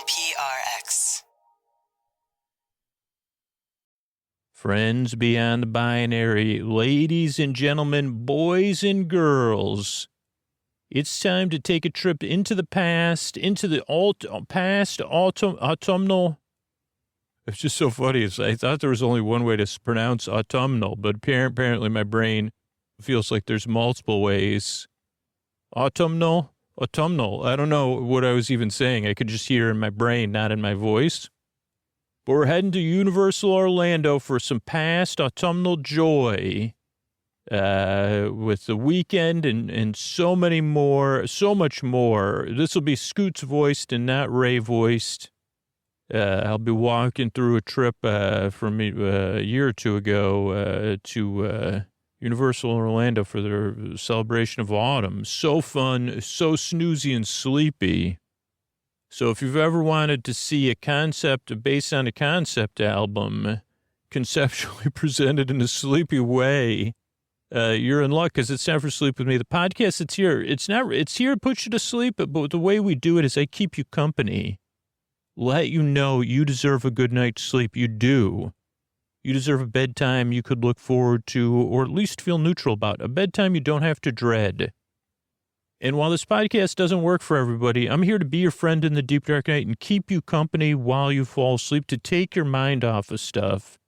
PRX. Friends beyond the binary, ladies and gentlemen, boys and girls, it's time to take a trip into the past, into the autumnal. It's just so funny. I thought there was only one way to pronounce autumnal, but apparently my brain feels like there's multiple ways. Autumnal. I don't know what I was even saying. I could just hear in my brain, not in my voice. But we're heading to Universal Orlando for some past autumnal joy with the weekend and so many more, so much more. This will be Scoots voiced and not Ray voiced. I'll be walking through a trip from a year or two ago to Universal Orlando for their celebration of autumn. So fun, so snoozy and sleepy. So if you've ever wanted to see a concept based on a concept album conceptually presented in a sleepy way, you're in luck because it's time for Sleep With Me. The podcast that's here, it's here to put you to sleep, but the way we do it is I keep you company. Let you know you deserve a good night's sleep. You do. You deserve a bedtime you could look forward to or at least feel neutral about. A bedtime you don't have to dread. And while this podcast doesn't work for everybody, I'm here to be your friend in the deep dark night and keep you company while you fall asleep to take your mind off of stuff.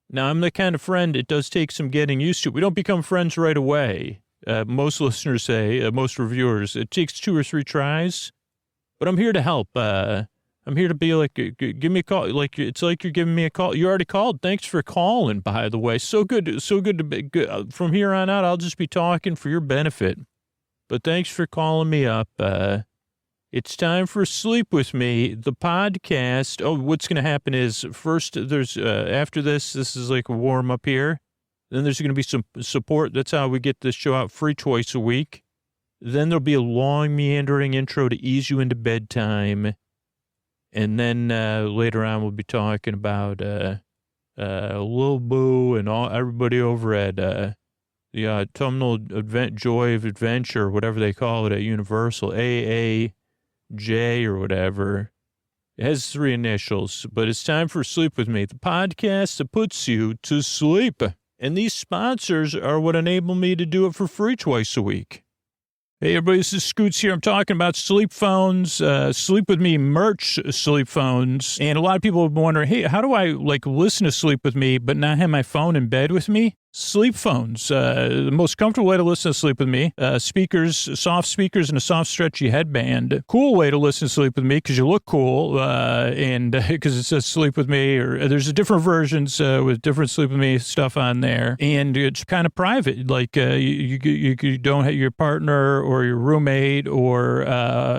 Now, I'm the kind of friend it does take some getting used to. We don't become friends right away. Most listeners say, most reviewers, it takes 2 or 3 tries. But I'm here to help. I'm here to be like, give me a call. Like, it's like you're giving me a call. You already called. Thanks for calling, by the way. So good to be good. From here on out, I'll just be talking for your benefit. But thanks for calling me up. It's time for Sleep With Me, the podcast. Oh, what's going to happen is first there's, after this is like a warm up here. Then there's going to be some support. That's how we get this show out free twice a week. Then there'll be a long meandering intro to ease you into bedtime. And then later on, we'll be talking about Lil Boo and everybody over at the Autumnal Joy of Adventure, whatever they call it at Universal, AAJ or whatever. It has 3 initials, but it's time for Sleep With Me, the podcast that puts you to sleep. And these sponsors are what enable me to do it for free twice a week. Hey, everybody, this is Scoots here. I'm talking about sleep phones, Sleep With Me merch sleep phones. And a lot of people have been wondering, hey, how do I, listen to Sleep With Me but not have my phone in bed with me? Sleep phones, the most comfortable way to listen to Sleep With Me. Speakers, soft speakers, and a soft, stretchy headband. Cool way to listen to Sleep With Me because you look cool, and because it says Sleep With Me, or there's different versions with different Sleep With Me stuff on there, and it's kind of private. Like you don't have your partner or your roommate, or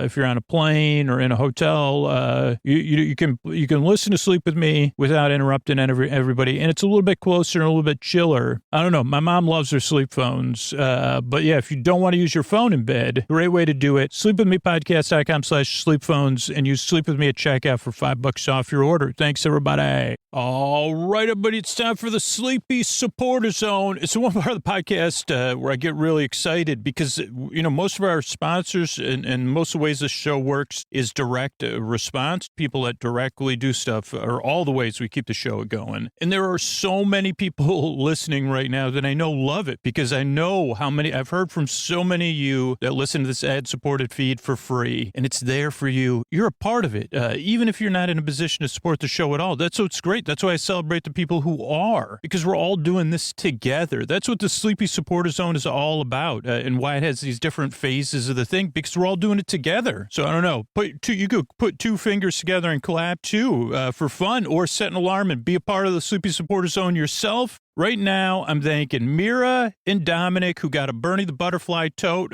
if you're on a plane or in a hotel, you can listen to Sleep With Me without interrupting everybody, and it's a little bit closer and a little bit chiller. I don't know. My mom loves her sleep phones. But yeah, if you don't want to use your phone in bed, great way to do it. Sleepwithmepodcast.com/sleepphones and use Sleep With Me at checkout for $5 off your order. Thanks, everybody. All right, everybody. It's time for the Sleepy Supporter Zone. It's the one part of the podcast where I get really excited because, most of our sponsors and most of the ways this show works is direct response. People that directly do stuff are all the ways we keep the show going. And there are so many people listening right now that I know love it because I know how many, I've heard from so many of you that listen to this ad-supported feed for free, and it's there for you. You're a part of it, even if you're not in a position to support the show at all. That's what's great. That's why I celebrate the people who are, because we're all doing this together. That's what the Sleepy Supporter Zone is all about, and why it has these different phases of the thing, because we're all doing it together. So I don't know, you could put 2 fingers together and clap too, for fun, or set an alarm and be a part of the Sleepy Supporter Zone yourself. Right now, I'm thanking Mira and Dominic, who got a Bernie the Butterfly tote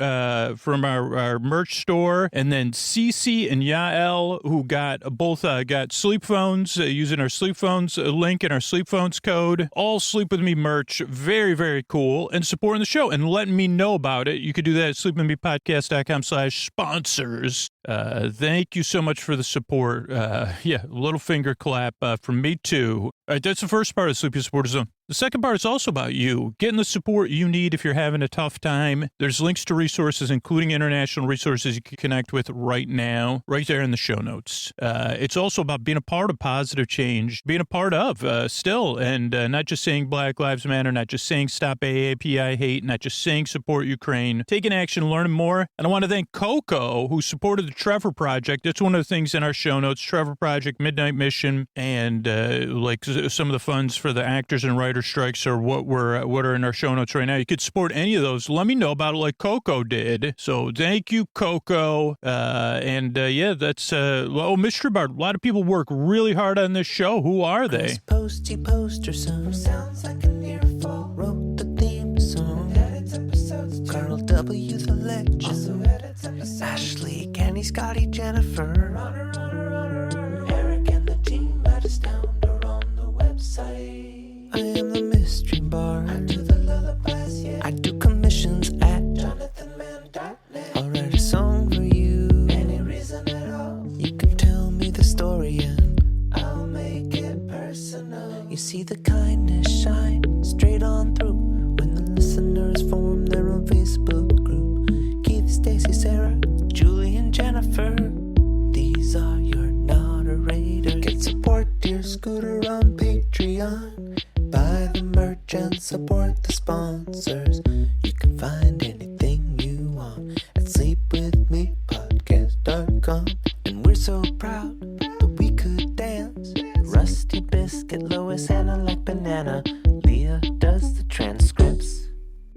from our merch store, and then Cece and Yael, who got sleep phones using our sleep phones link and our sleep phones code. All Sleep With Me merch, very, very cool, and supporting the show and letting me know about it. You could do that at sleepwithmepodcast.com/sponsors. Thank you so much for the support. Yeah, a little finger clap from me too. All right, that's the first part of Sleepy Supporter Zone. The second part is also about you, getting the support you need if you're having a tough time. There's links to resources, including international resources you can connect with right now, right there in the show notes. It's also about being a part of positive change, being a part of still, and not just saying Black Lives Matter, not just saying stop AAPI hate, not just saying support Ukraine, taking action, learning more. And I want to thank Coco, who supported the Trevor Project. That's one of the things in our show notes, Trevor Project, Midnight Mission, and like some of the funds for the actors and writers strikes are what are in our show notes right now. You could support any of those. Let me know about it like Coco did. So thank you, Coco. Yeah, that's Mystery Bard. A lot of people work really hard on this show. Who are they? Posty poster son sounds like an earful. Wrote the theme song. Edits episodes. Carl W. the legend. Also edits episodes. Ashley, Kenny, Scotty, Jennifer. Runner. Eric and the team at Astound are on the website. I am the mystery bard. I do the lullabies, yeah. I do commissions at jonathanmann.net. I'll write a song for you. Any reason at all. You can tell me the story and I'll make it personal. You see the kindness shine straight on through when the listeners form their own Facebook group. Keith, Stacy, Sarah, Julie, and Jennifer. These are your moderators. Get support dear Scooter on Patreon. Buy the merch and support the sponsors. You can find anything you want at sleepwithmepodcast.com. And we're so proud that we could dance. Rusty Biscuit, Lois, Anna like banana. Leah does the transcripts.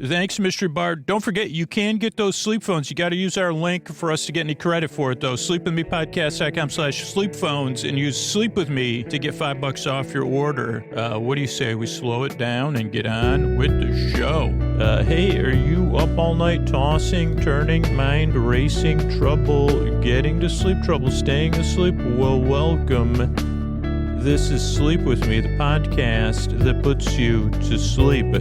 Thanks, Mystery Bard. Don't forget, you can get those sleep phones. You got to use our link for us to get any credit for it, though. Sleepwithmepodcast.com/sleepphones and use Sleep With Me to get $5 off your order. What do you say? We slow it down and get on with the show. Hey, are you up all night tossing, turning, mind racing, trouble getting to sleep, trouble staying asleep? Well, welcome. This is Sleep With Me, the podcast that puts you to sleep.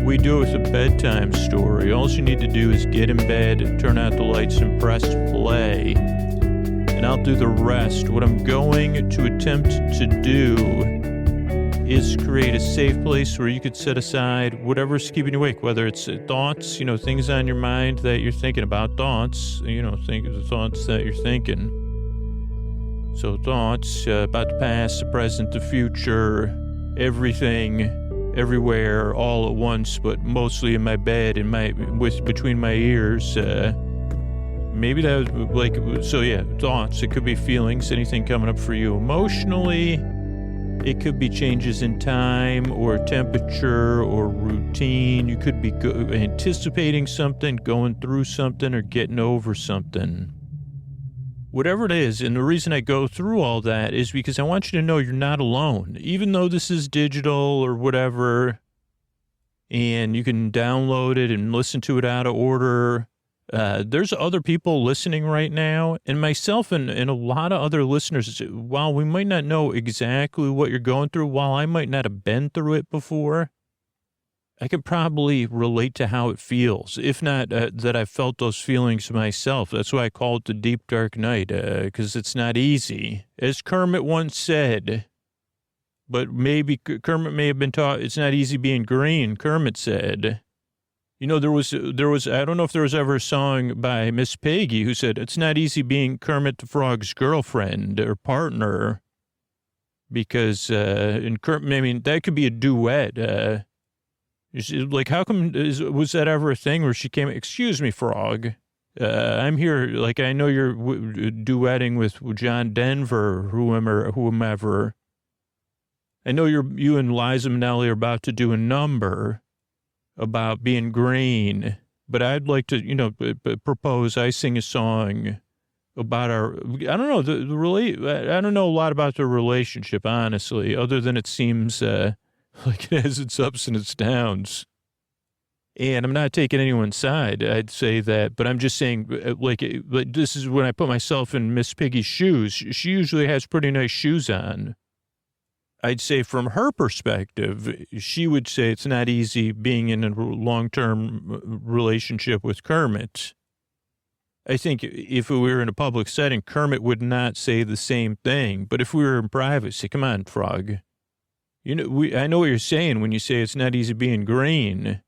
We do it with a bedtime story. All you need to do is get in bed, turn out the lights, and press play. And I'll do the rest. What I'm going to attempt to do is create a safe place where you could set aside whatever's keeping you awake, whether it's thoughts, things on your mind that you're thinking about, thoughts, think of the thoughts that you're thinking. So thoughts about the past, the present, the future, everything, everywhere, all at once, but mostly in my bed, between my ears. Maybe that was thoughts. It could be feelings, anything coming up for you emotionally. It could be changes in time or temperature or routine. You could be anticipating something, going through something, or getting over something. Whatever it is, and the reason I go through all that is because I want you to know you're not alone. Even though this is digital or whatever, and you can download it and listen to it out of order, there's other people listening right now, and myself and a lot of other listeners, while we might not know exactly what you're going through, while I might not have been through it before, I could probably relate to how it feels, if not that I felt those feelings myself. That's why I call it the deep, dark night, because it's not easy. As Kermit once said, but maybe Kermit may have been taught, it's not easy being green, Kermit said. There was. I don't know if there was ever a song by Miss Piggy who said, it's not easy being Kermit the Frog's girlfriend or partner, because, that could be a duet, like, how come, was that ever a thing where she came, excuse me, Frog, I'm here, I know you're duetting with John Denver or whomever. I know you and Liza Minnelli are about to do a number about being green, but I'd like to, propose I sing a song about I don't know, I don't know a lot about their relationship, honestly, other than it seems, like it has its ups and its downs. And I'm not taking anyone's side, I'd say that, but I'm just saying, this is when I put myself in Miss Piggy's shoes. She usually has pretty nice shoes on. I'd say from her perspective, she would say it's not easy being in a long-term relationship with Kermit. I think if we were in a public setting, Kermit would not say the same thing. But if we were in privacy, come on, Frog. I know what you're saying when you say it's not easy being green.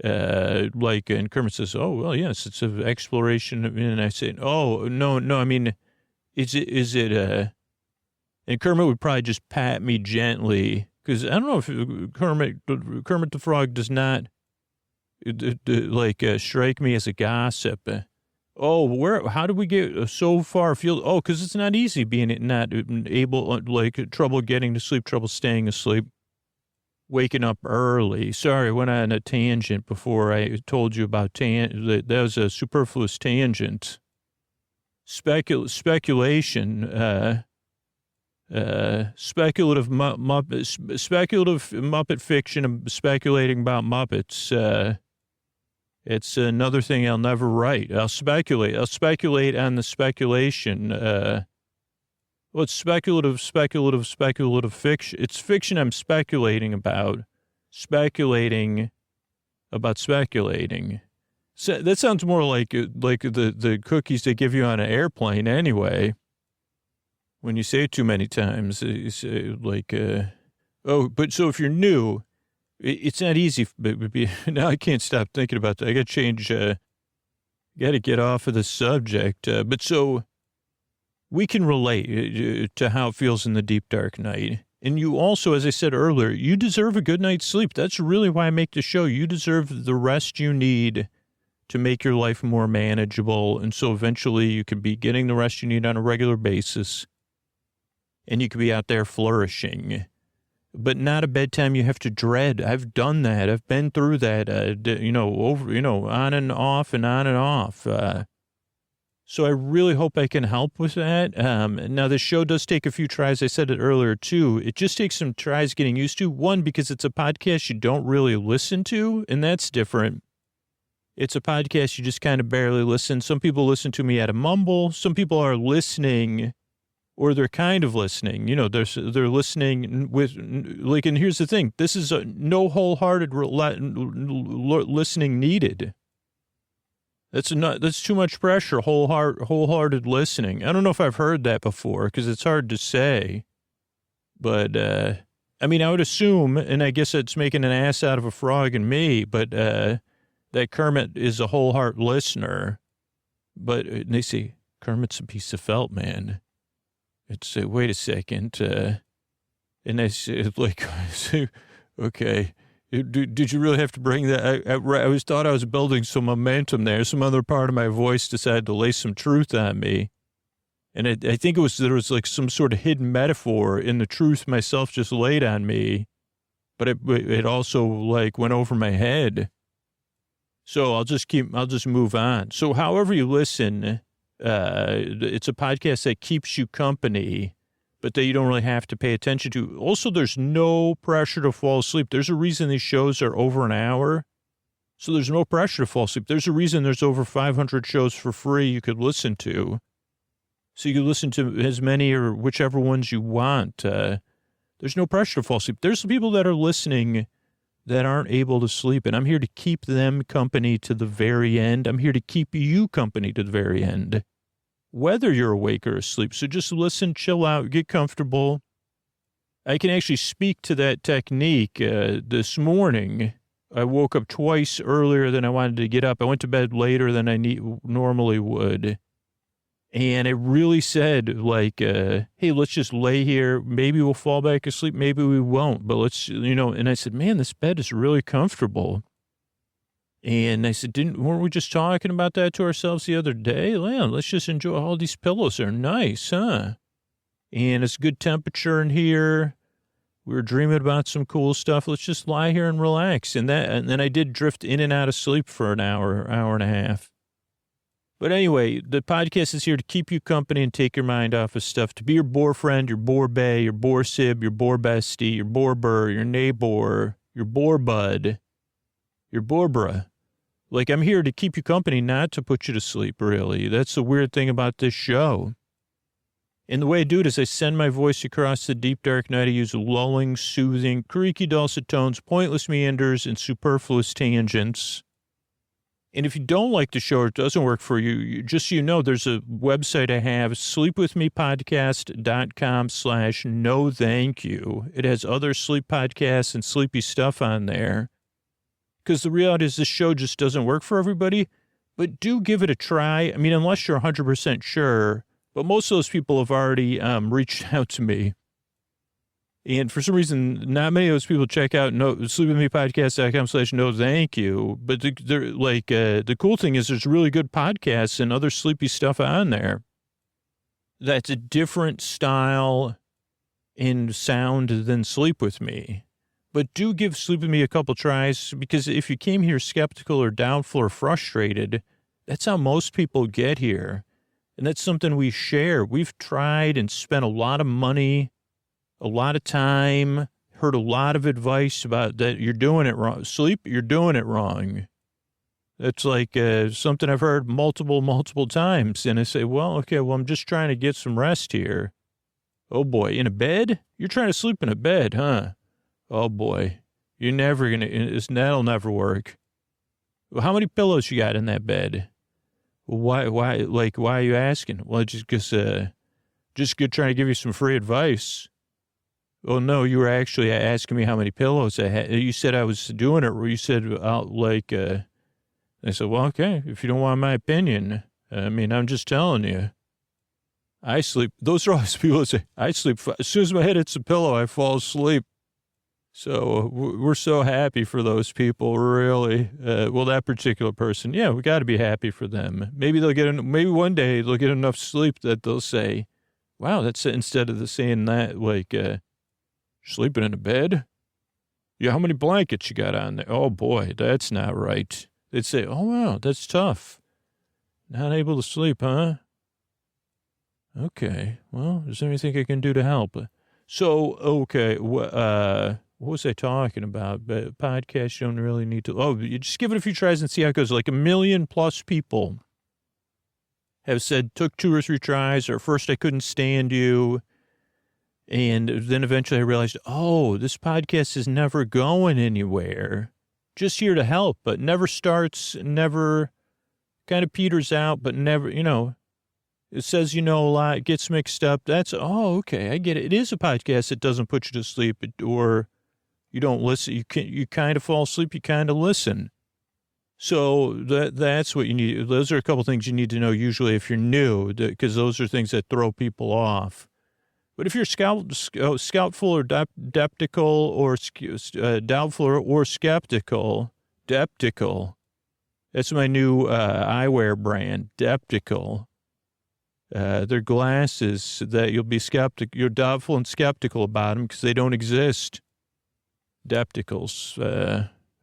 And Kermit says, oh, well, yes, it's an exploration. And I say, oh, no, I mean, is it, and Kermit would probably just pat me gently. Because I don't know if Kermit the Frog does not, strike me as a gossip. How did we get so far afield? Oh, because it's not easy being not able, trouble getting to sleep, trouble staying asleep, waking up early. Sorry, I went on a tangent before I told you about that was a superfluous tangent. Speculation, speculative Muppet fiction, speculating about Muppets, it's another thing I'll never write. I'll speculate on the speculation. It's speculative fiction. It's fiction I'm speculating about speculating. So that sounds more like the cookies they give you on an airplane anyway. When you say it too many times, you say but so if you're new, it's not easy. Now I can't stop thinking about that. I got to change, got to get off of the subject. But so we can relate to how it feels in the deep, dark night. And you also, as I said earlier, you deserve a good night's sleep. That's really why I make the show. You deserve the rest you need to make your life more manageable. And so eventually you can be getting the rest you need on a regular basis. And you could be out there flourishing. But not a bedtime you have to dread. I've done that. I've been through that, on and off and on and off. So I really hope I can help with that. Now, the show does take a few tries. I said it earlier, too. It just takes some tries getting used to. One, because it's a podcast you don't really listen to, and that's different. It's a podcast you just kind of barely listen. Some people listen to me at a mumble. Some people are listening, or they're kind of listening. They're listening with, and here's the thing. This is no wholehearted listening needed. That's too much pressure, wholehearted listening. I don't know if I've heard that before because it's hard to say. But, I would assume, and I guess it's making an ass out of a frog and me, but that Kermit is a wholeheart listener. But they say, Kermit's a piece of felt, man. It's wait a second. And I said, okay. Did you really have to bring that? I always thought I was building some momentum there. Some other part of my voice decided to lay some truth on me. And I think there was like some sort of hidden metaphor in the truth myself just laid on me. But it also went over my head. So I'll just move on. So however you listen, it's a podcast that keeps you company, but that you don't really have to pay attention to. Also, there's no pressure to fall asleep. There's a reason these shows are over an hour. So there's no pressure to fall asleep. There's a reason there's over 500 shows for free you could listen to. So you can listen to as many or whichever ones you want. There's no pressure to fall asleep. There's some people that are listening that aren't able to sleep, and I'm here to keep them company to the very end. I'm here to keep you company to the very end, whether you're awake or asleep. So just listen, chill out, get comfortable. I can actually speak to that technique. This morning, I woke up twice earlier than I wanted to get up. I went to bed later than I normally would. And it really said, hey, let's just lay here. Maybe we'll fall back asleep. Maybe we won't. But let's, and I said, man, this bed is really comfortable. And I said, weren't we just talking about that to ourselves the other day? Well, let's just enjoy. All these pillows are nice, huh? And it's good temperature in here. We were dreaming about some cool stuff. Let's just lie here and relax. And then I did drift in and out of sleep for an hour and a half. But anyway, the podcast is here to keep you company and take your mind off of stuff, to be your bore friend, your bore bae, your bore sib, your bore bestie, your bore burr, your neighbor, your bore bud, your borbra. I'm here to keep you company, not to put you to sleep, really. That's the weird thing about this show. And the way I do it is I send my voice across the deep, dark night. I use lulling, soothing, creaky, dulcet tones, pointless meanders, and superfluous tangents And if you don't like the show or it doesn't work for you, just so you know, there's a website I have, sleepwithmepodcast.com/no thank you. It has other sleep podcasts and sleepy stuff on there. Because the reality is this show just doesn't work for everybody. But do give it a try. I mean, unless you're 100% sure. But most of those people have already reached out to me. And for some reason, not many of those people check out sleepwithmepodcast.com/no thank you. But the cool thing is there's really good podcasts and other sleepy stuff on there. That's a different style and sound than Sleep With Me. But do give Sleep With Me a couple tries, because if you came here skeptical or doubtful or frustrated, that's how most people get here. And that's something we share. We've tried and spent a lot of money, a lot of time, heard a lot of advice about that you're doing it wrong. Sleep, you're doing it wrong. That's like something I've heard multiple times. And I say, well, okay, I'm just trying to get some rest here. Oh, boy, in a bed? You're trying to sleep in a bed, huh? Oh, boy, you're never going to, that'll never work. Well, how many pillows you got in that bed? Why are you asking? Well, just good trying to give you some free advice. Oh, no, you were actually asking me how many pillows I had. You said I was doing it. You said, I said, well, okay, if you don't want my opinion, I mean, I'm just telling you. I sleep. Those are always people that say, I sleep. As soon as my head hits the pillow, I fall asleep. So we're so happy for those people, really. That particular person, yeah, we got to be happy for them. Maybe maybe one day they'll get enough sleep that they'll say, wow, that's instead of saying that, sleeping in a bed? Yeah, how many blankets you got on there? Oh, boy, that's not right. They'd say, oh, wow, that's tough. Not able to sleep, huh? Okay, well, is there anything I can do to help? So, okay, what was I talking about? But podcasts you don't really need to. Oh, you just give it a few tries and see how it goes. Like 1 million plus people have said, took 2 or 3 tries, or first I couldn't stand you. And then eventually I realized, oh, this podcast is never going anywhere. Just here to help, but never starts, never kind of peters out, but never, it says, a lot, gets mixed up. Okay, I get it. It is a podcast that doesn't put you to sleep, or you don't listen. You kind of fall asleep, you kind of listen. So that's what you need. Those are a couple things you need to know usually if you're new, because those are things that throw people off. But if you're scoutful or deptical or doubtful or skeptical, deptical, that's my new eyewear brand, deptical. They're glasses that you're doubtful and skeptical about them because they don't exist. Depticals,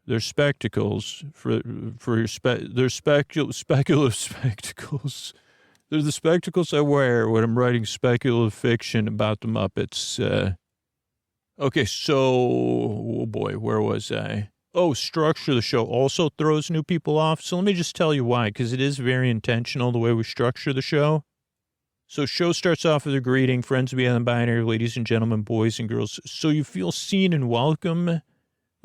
they're spectacles for your they're speculative spectacles. They're the spectacles I wear when I'm writing speculative fiction about the Muppets. Okay, so, oh boy, where was I? Oh, structure of the show also throws new people off. So let me just tell you why, because it is very intentional the way we structure the show. So show starts off with a greeting, friends beyond the binary, ladies and gentlemen, boys and girls. So you feel seen and welcome,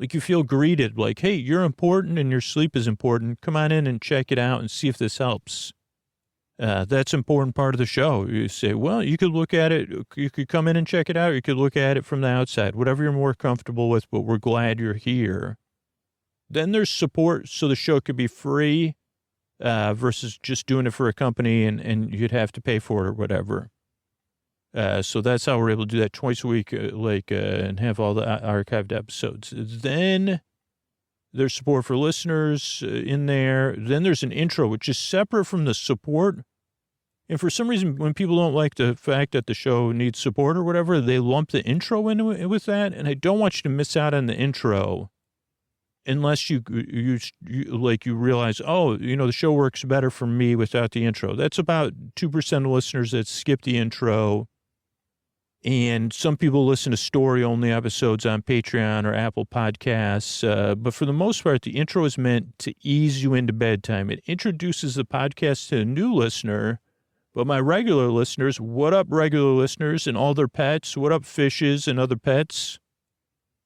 like you feel greeted, like, hey, you're important and your sleep is important. Come on in and check it out and see if this helps. That's an important part of the show. You say, well, you could look at it. You could come in and check it out. You could look at it from the outside, whatever you're more comfortable with, but we're glad you're here. Then there's support. So the show could be free, versus just doing it for a company and you'd have to pay for it or whatever. So that's how we're able to do that twice a week, and have all the archived episodes. Then there's support for listeners in there. Then there's an intro, which is separate from the support. And for some reason, when people don't like the fact that the show needs support or whatever, they lump the intro in with that. And I don't want you to miss out on the intro unless you realize, the show works better for me without the intro. That's about 2% of listeners that skip the intro. And some people listen to story-only episodes on Patreon or Apple Podcasts. But for the most part, the intro is meant to ease you into bedtime. It introduces the podcast to a new listener. But my regular listeners, what up, regular listeners and all their pets? What up, fishes and other pets?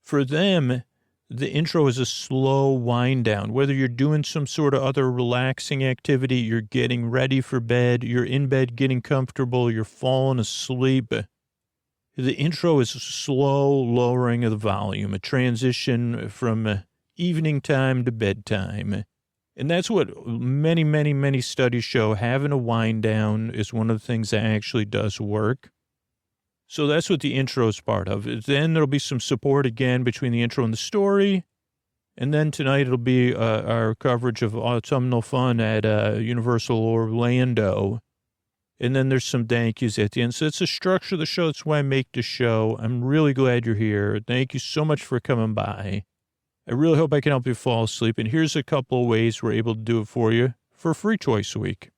For them, the intro is a slow wind down. Whether you're doing some sort of other relaxing activity, you're getting ready for bed, you're in bed getting comfortable, you're falling asleep. The intro is a slow lowering of the volume, a transition from evening time to bedtime. And that's what many, many, many studies show. Having a wind down is one of the things that actually does work. So that's what the intro is part of. Then there'll be some support again between the intro and the story. And then tonight it'll be our coverage of Autumnal Fun at Universal Orlando. And then there's some thank yous at the end. So it's the structure of the show. That's why I make the show. I'm really glad you're here. Thank you so much for coming by. I really hope I can help you fall asleep. And here's a couple of ways we're able to do it for you for free twice a week.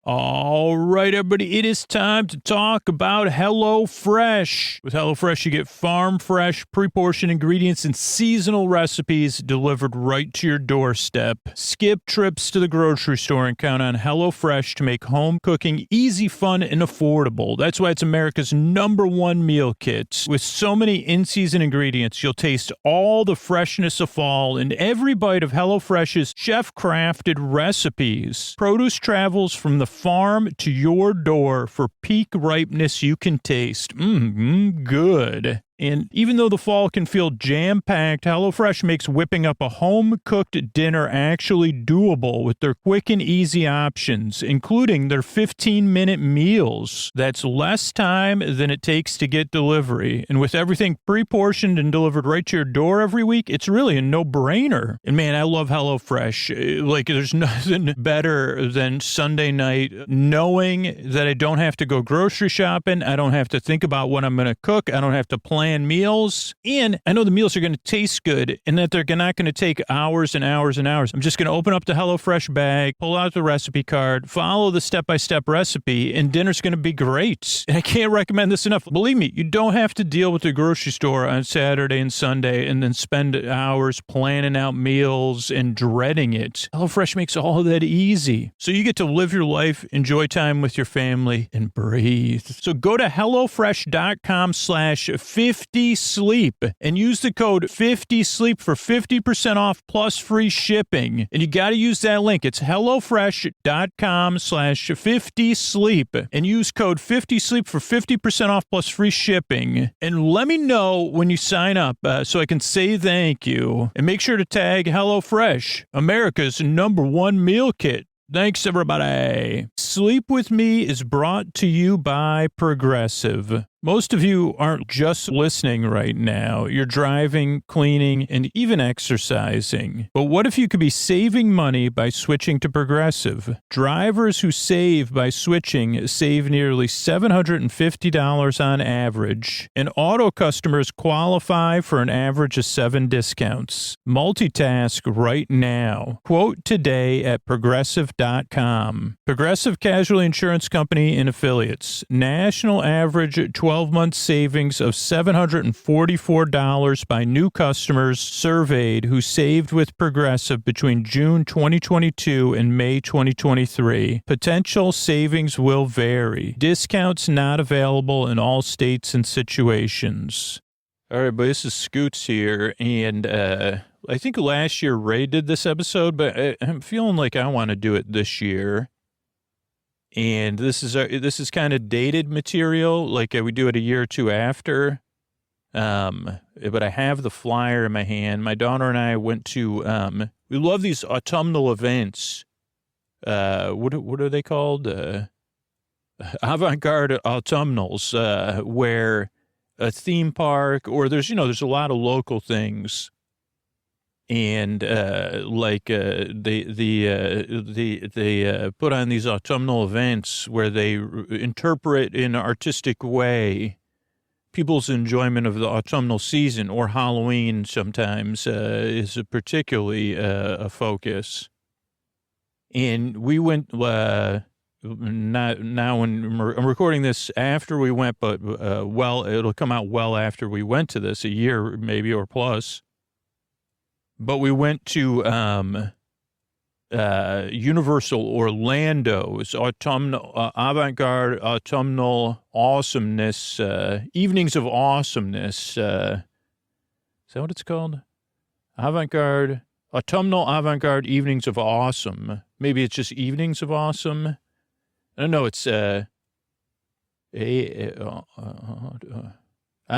All right, everybody, it is time to talk about HelloFresh. With HelloFresh, you get farm-fresh, pre-portioned ingredients and seasonal recipes delivered right to your doorstep. Skip trips to the grocery store and count on HelloFresh to make home cooking easy, fun, and affordable. That's why it's America's #1 meal kit. With so many in-season ingredients, you'll taste all the freshness of fall in every bite of HelloFresh's chef-crafted recipes. Produce travels from the farm to your door for peak ripeness you can taste. Good. And even though the fall can feel jam-packed, HelloFresh makes whipping up a home-cooked dinner actually doable with their quick and easy options, including their 15-minute meals. That's less time than it takes to get delivery. And with everything pre-portioned and delivered right to your door every week, it's really a no-brainer. And man, I love HelloFresh. Like, there's nothing better than Sunday night knowing that I don't have to go grocery shopping. I don't have to think about what I'm going to cook. I don't have to plan meals, and I know the meals are going to taste good and that they're not going to take hours and hours and hours. I'm just going to open up the HelloFresh bag, pull out the recipe card, follow the step-by-step recipe, and dinner's going to be great. And I can't recommend this enough. Believe me, you don't have to deal with the grocery store on Saturday and Sunday and then spend hours planning out meals and dreading it. HelloFresh makes all of that easy. So you get to live your life, enjoy time with your family, and breathe. So go to HelloFresh.com/50 sleep and use the code 50sleep for 50% off plus free shipping. And you got to use that link. It's HelloFresh.com/50sleep and use code 50sleep for 50% off plus free shipping. And let me know when you sign up so I can say thank you. And make sure to tag HelloFresh, America's #1 meal kit. Thanks, everybody. Sleep With Me is brought to you by Progressive. Most of you aren't just listening right now. You're driving, cleaning, and even exercising. But what if you could be saving money by switching to Progressive? Drivers who save by switching save nearly $750 on average, and auto customers qualify for an average of 7 discounts. Multitask right now. Quote today at Progressive.com. Progressive Casualty Insurance Company and Affiliates. National average 12-month savings of $744 by new customers surveyed who saved with Progressive between June 2022 and May 2023. Potential savings will vary. Discounts not available in all states and situations. All right, but this is Scoots here, and I think last year Ray did this episode, but I'm feeling like I want to do it this year. And this is kind of dated material, like we do it a year or two after. But I have the flyer in my hand. My daughter and I went to, we love these autumnal events. What are they called? Avant-Garde autumnals, where a theme park, or there's a lot of local things. And they put on these autumnal events where they interpret in an artistic way people's enjoyment of the autumnal season, or Halloween sometimes is particularly a focus. And we went not now when I'm recording this after we went, but it'll come out well after we went to this, a year maybe or plus. But we went to Universal Orlando's autumnal Avant-Garde autumnal awesomeness, evenings of awesomeness. that what it's called? Avant-Garde, Autumnal Avant-Garde Evenings of Awesome. Maybe it's just Evenings of Awesome. I don't know. It's I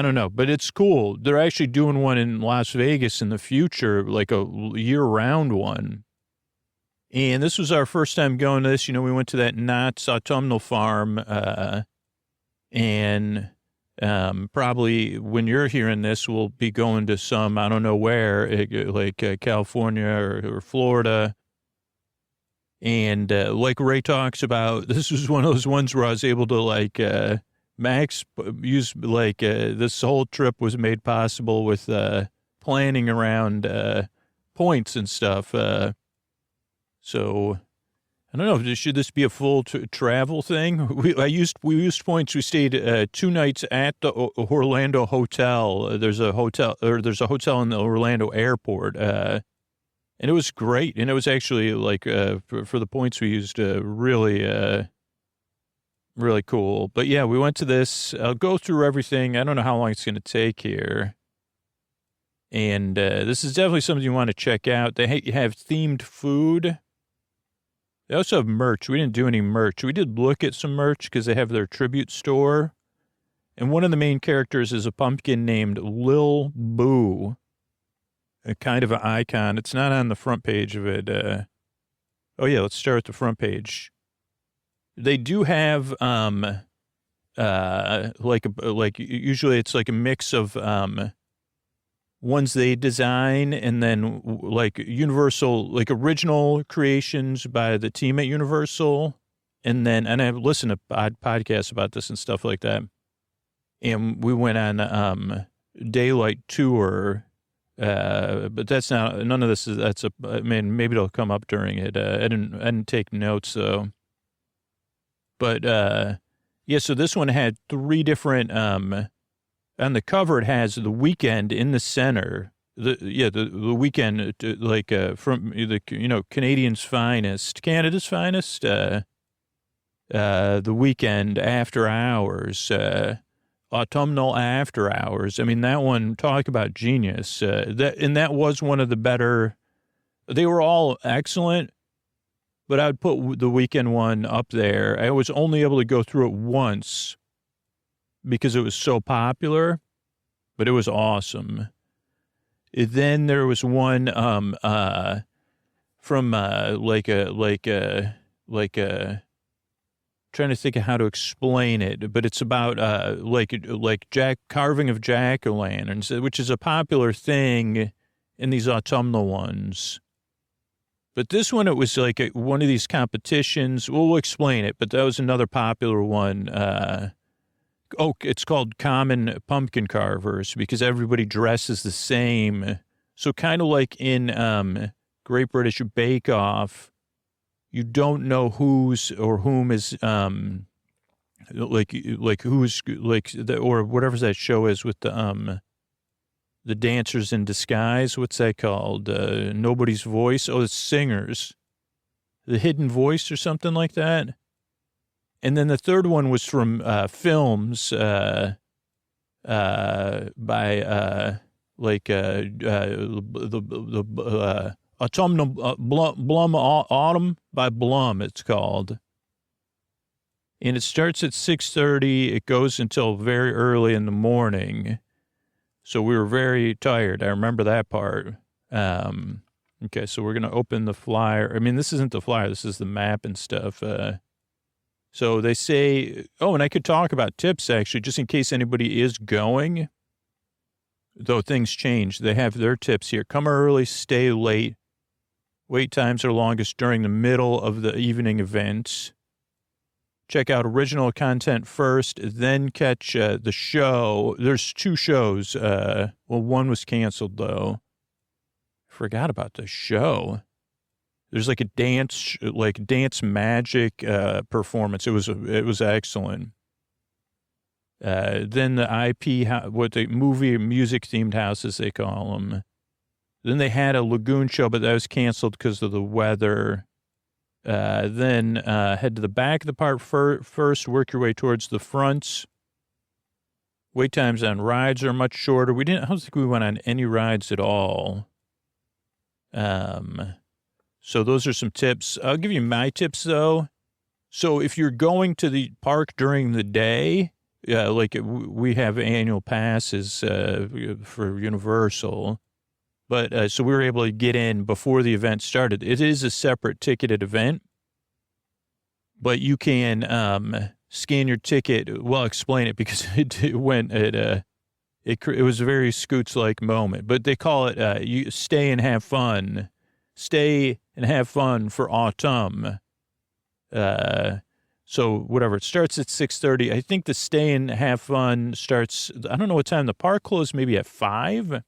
don't know, but it's cool. They're actually doing one in Las Vegas in the future, like a year-round one. And this was our first time going to this. You know, we went to that Knott's Autumnal Farm, and probably when you're hearing this, we'll be going to some, I don't know where, like California or Florida. And like Ray talks about, this was one of those ones where I was able to like Max use like this whole trip was made possible with planning around points and stuff. So I don't know. Should this be a full travel thing? We used points. We stayed 2 nights at the Orlando hotel. There's a hotel in the Orlando airport. And it was great. And it was actually like, for the points we used, really cool. But yeah, we went to this. I'll go through everything. I don't know how long it's going to take here. And this is definitely something you want to check out. They have themed food. They also have merch. We didn't do any merch. We did look at some merch because they have their tribute store. And one of the main characters is a pumpkin named Lil Boo. A kind of an icon. It's not on the front page of it. Oh yeah, let's start at the front page. They do have like usually it's like a mix of ones they design and then like Universal, like original creations by the team at Universal. And I've listened to podcasts about this and stuff like that. And we went on daylight tour. But that's not, none of this is, I mean, maybe it'll come up during it. I didn't take notes though. But, yeah, so this one had 3 different, on the cover, it has the Weekend in the center. The Weekend, like, from the, Canada's finest, the Weekend after hours, Autumnal after hours. I mean, that one, talk about genius. That was one of the better, they were all excellent, but I would put the Weekend one up there. I was only able to go through it once because it was so popular, but it was awesome. Then there was one from trying to think of how to explain it, but it's about carving of jack-o'-lanterns, which is a popular thing in these autumnal ones. But this one, it was like one of these competitions. We'll explain it, but that was another popular one. It's called Common Pumpkin Carvers because everybody dresses the same. So kind of like in Great British Bake Off, you don't know whose or whom is who's or whatever that show is with the dancers in disguise. What's that called? Nobody's Voice. Oh, it's Singers. The Hidden Voice or something like that. And then the third one was from films by Autumnal Blum Autumn by Blum, it's called. And it starts at 6:30. It goes until very early in the morning. So we were very tired. I remember that part. Okay, so we're going to open the flyer. I mean, this isn't the flyer. This is the map and stuff. So they say, and I could talk about tips, actually, just in case anybody is going. Though things change. They have their tips here. Come early, stay late. Wait times are longest during the middle of the evening events. Check out original content first, then catch the show. There's 2 shows. One was canceled, though. Forgot about the show. There's like a dance magic performance. It was excellent. Then the IP, what the movie music themed houses they call them. Then they had a lagoon show, but that was canceled because of the weather. Then head to the back of the park first, work your way towards the front, Wait times on rides are much shorter. I don't think we went on any rides at all. So those are some tips. I'll give you my tips though. So if you're going to the park during the day, like we have annual passes for Universal, but so we were able to get in before the event started. It is a separate ticketed event, but you can scan your ticket. Well, I'll explain it because it was a very Scoots-like moment. But they call it you stay and have fun. Stay and have fun for autumn. So whatever, it starts at 6:30. I think the stay and have fun starts, I don't know what time the park closed, maybe at 5,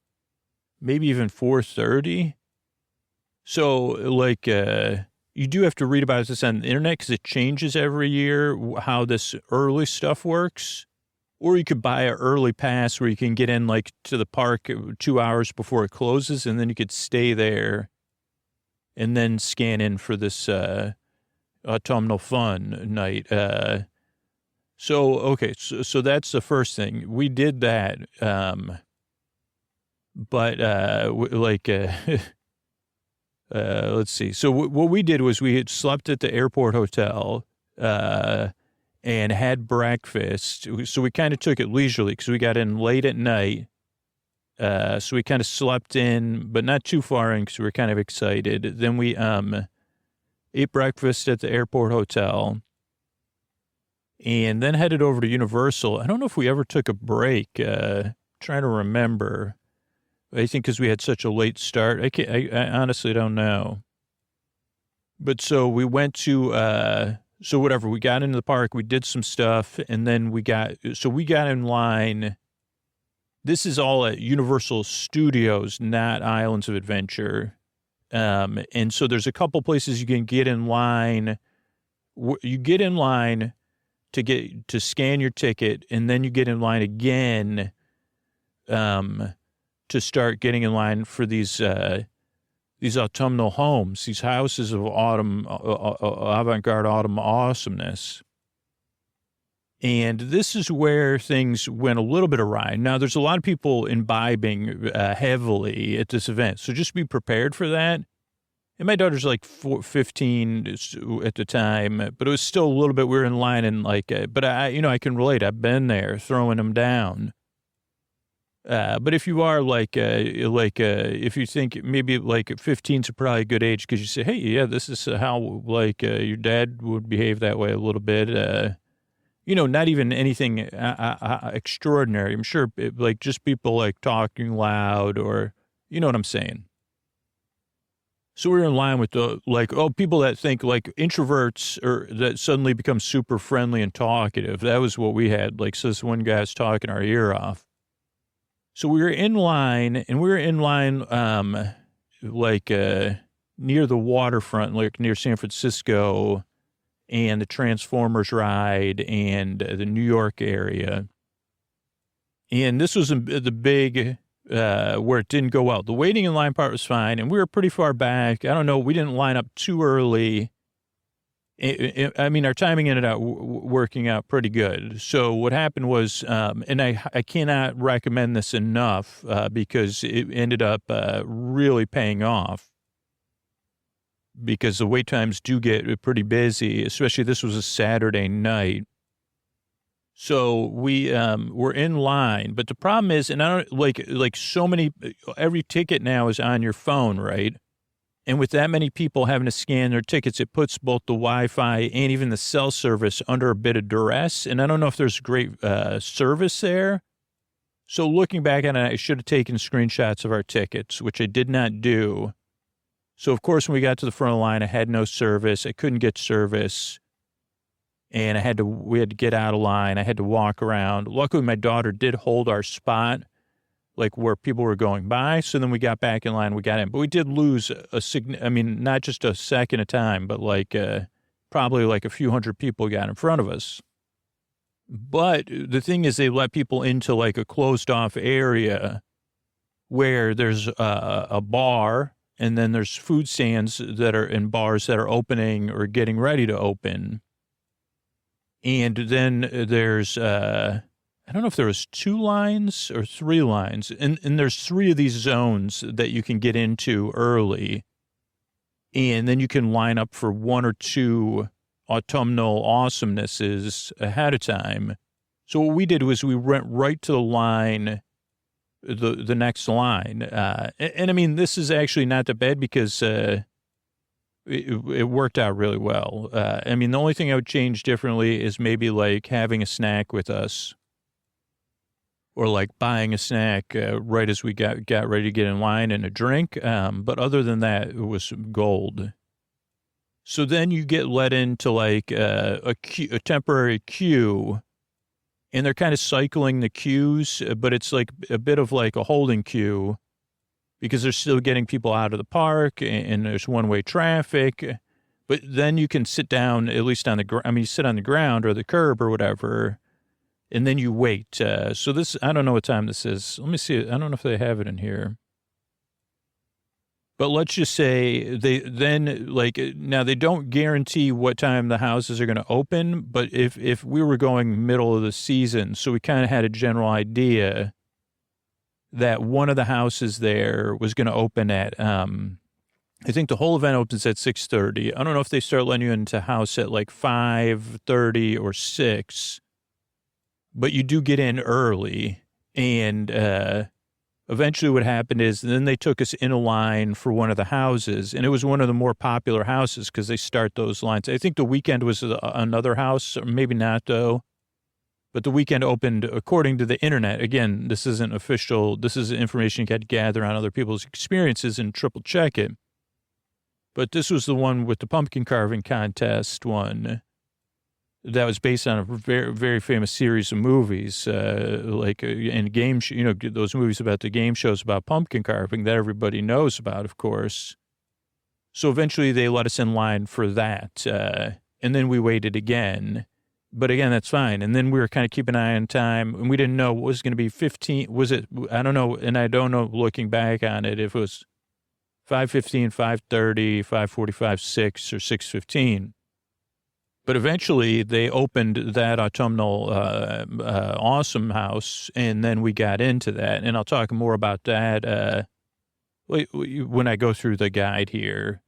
maybe even 4:30. So like, you do have to read about this on the internet because it changes every year how this early stuff works. Or you could buy an early pass where you can get in like to the park 2 hours before it closes, and then you could stay there and then scan in for this autumnal fun night. So that's the first thing. We did that. Let's see. So what we did was we had slept at the airport hotel and had breakfast. So we kind of took it leisurely because we got in late at night. So we kind of slept in, but not too far in because we were kind of excited. Then we ate breakfast at the airport hotel and then headed over to Universal. I don't know if we ever took a break. Trying to remember. I think because we had such a late start. I honestly don't know. But so we went to, so whatever, we got into the park, we did some stuff, and then we got in line. This is all at Universal Studios, not Islands of Adventure. And so there's a couple places you can get in line. You get in line to scan your ticket, and then you get in line again, to start getting in line for these autumnal homes, these houses of autumn, avant-garde autumn awesomeness. And this is where things went a little bit awry. Now, there's a lot of people imbibing heavily at this event, so just be prepared for that. And my daughter's like 15 at the time, but it was still a little bit, we were in line and like, but I can relate. I've been there throwing them down. But if you are if you think maybe like 15 is probably a good age because you say, hey, yeah, this is how your dad would behave that way a little bit. Not even anything extraordinary. I'm sure like just people like talking loud or, you know what I'm saying? So we were in line with people that think like introverts or that suddenly become super friendly and talkative. That was what we had. Like, so this one guy was talking our ear off. So we were in line near the waterfront, like near San Francisco and the Transformers ride and the New York area. And this was the big, where it didn't go well. The waiting in line part was fine. And we were pretty far back. I don't know. We didn't line up too early. Our timing ended up working out pretty good. So what happened was, and I cannot recommend this enough because it ended up really paying off because the wait times do get pretty busy, especially this was a Saturday night. So we were in line, but the problem is, and I don't like so many, every ticket now is on your phone, right? And with that many people having to scan their tickets, it puts both the Wi-Fi and even the cell service under a bit of duress. And I don't know if there's great service there. So looking back on it, I should have taken screenshots of our tickets, which I did not do. So, of course, when we got to the front of the line, I had no service. I couldn't get service. And we had to get out of line. I had to walk around. Luckily, my daughter did hold our spot, like where people were going by. So then we got back in line, we got in. But we did lose not just a second of time, but probably like a few hundred people got in front of us. But the thing is they let people into like a closed off area where there's a bar and then there's food stands that are in bars that are opening or getting ready to open. And then there's, I don't know if there was 2 lines or 3 lines, and there's 3 of these zones that you can get into early, and then you can line up for 1 or 2 autumnal awesomenesses ahead of time. So what we did was we went right to the line, the next line. And I mean, this is actually not that bad because it worked out really well. I mean, the only thing I would change differently is maybe like having a snack with us or like buying a snack right as we got ready to get in line and a drink. But other than that, it was gold. So then you get let into like a temporary queue, and they're kind of cycling the queues, but it's like a bit of like a holding queue because they're still getting people out of the park and there's one-way traffic. But then you can sit down, at least on the you sit on the ground or the curb or whatever, and then you wait. So this, I don't know what time this is. Let me see. I don't know if they have it in here. But let's just say now they don't guarantee what time the houses are going to open. But if we were going middle of the season, so we kind of had a general idea that one of the houses there was going to open at, I think the whole event opens at 6:30. I don't know if they start letting you into house at like 5:30 or 6, but you do get in early. And, eventually what happened is then they took us in a line for one of the houses, and it was one of the more popular houses because they start those lines. I think the weekend was another house, or maybe not though, but the weekend opened according to the internet. Again, this isn't official. This is information you had to gather on other people's experiences and triple check it. But this was the one with the pumpkin carving contest one that was based on a very, very famous series of movies, and game, those movies about the game shows about pumpkin carving that everybody knows about, of course. So eventually they let us in line for that. And then we waited again, but again, that's fine. And then we were kind of keeping an eye on time, and we didn't know what was going to be 15. Was it, I don't know. And I don't know, looking back on it, if it was 5:15, 5:30, 5:45, 6 or 6:15. But eventually they opened that autumnal awesome house, and then we got into that. And I'll talk more about that when I go through the guide here.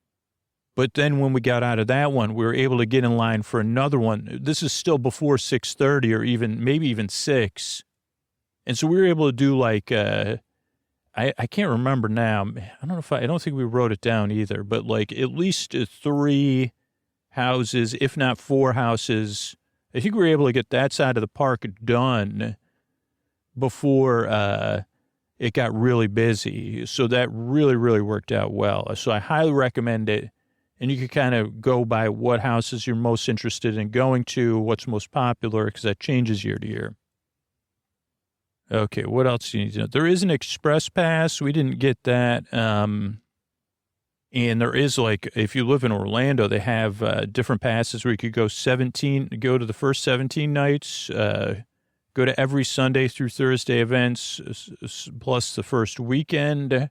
But then when we got out of that one, we were able to get in line for another one. This is still before 6:30 or maybe even 6. And so we were able to do like, I can't remember now. I don't think we wrote it down either, but like at least 3 houses, if not 4 houses. I think we were able to get that side of the park done before it got really busy. So that really, really worked out well. So I highly recommend it. And you can kind of go by what houses you're most interested in going to, what's most popular, because that changes year to year. Okay, what else do you need to know? There is an express pass. We didn't get that. And there is, like, if you live in Orlando, they have different passes where you could go to the first 17 nights, go to every Sunday through Thursday events, plus the first weekend,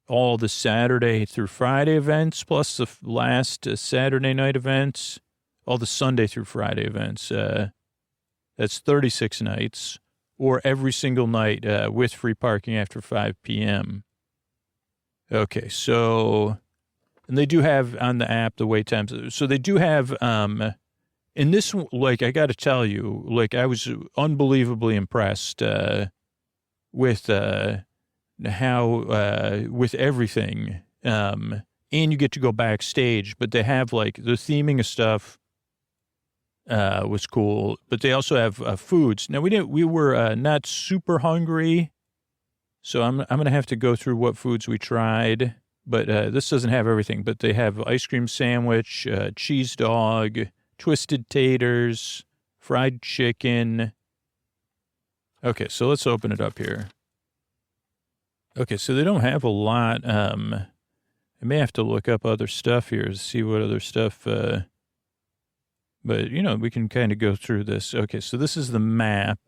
all the Saturday through Friday events, plus the last Saturday night events, all the Sunday through Friday events. That's 36 nights, or every single night with free parking after 5 p.m. Okay, so, and they do have on the app the wait times. So they do have, in this, like, I got to tell you, like, I was unbelievably impressed with how, with everything. And you get to go backstage, but they have, like, the theming of stuff was cool, but they also have foods. Now, we were not super hungry. So I'm going to have to go through what foods we tried, but this doesn't have everything. But they have ice cream sandwich, cheese dog, twisted taters, fried chicken. Okay, so let's open it up here. Okay, so they don't have a lot. I may have to look up other stuff here to see what other stuff. But, we can kind of go through this. Okay, so this is the map.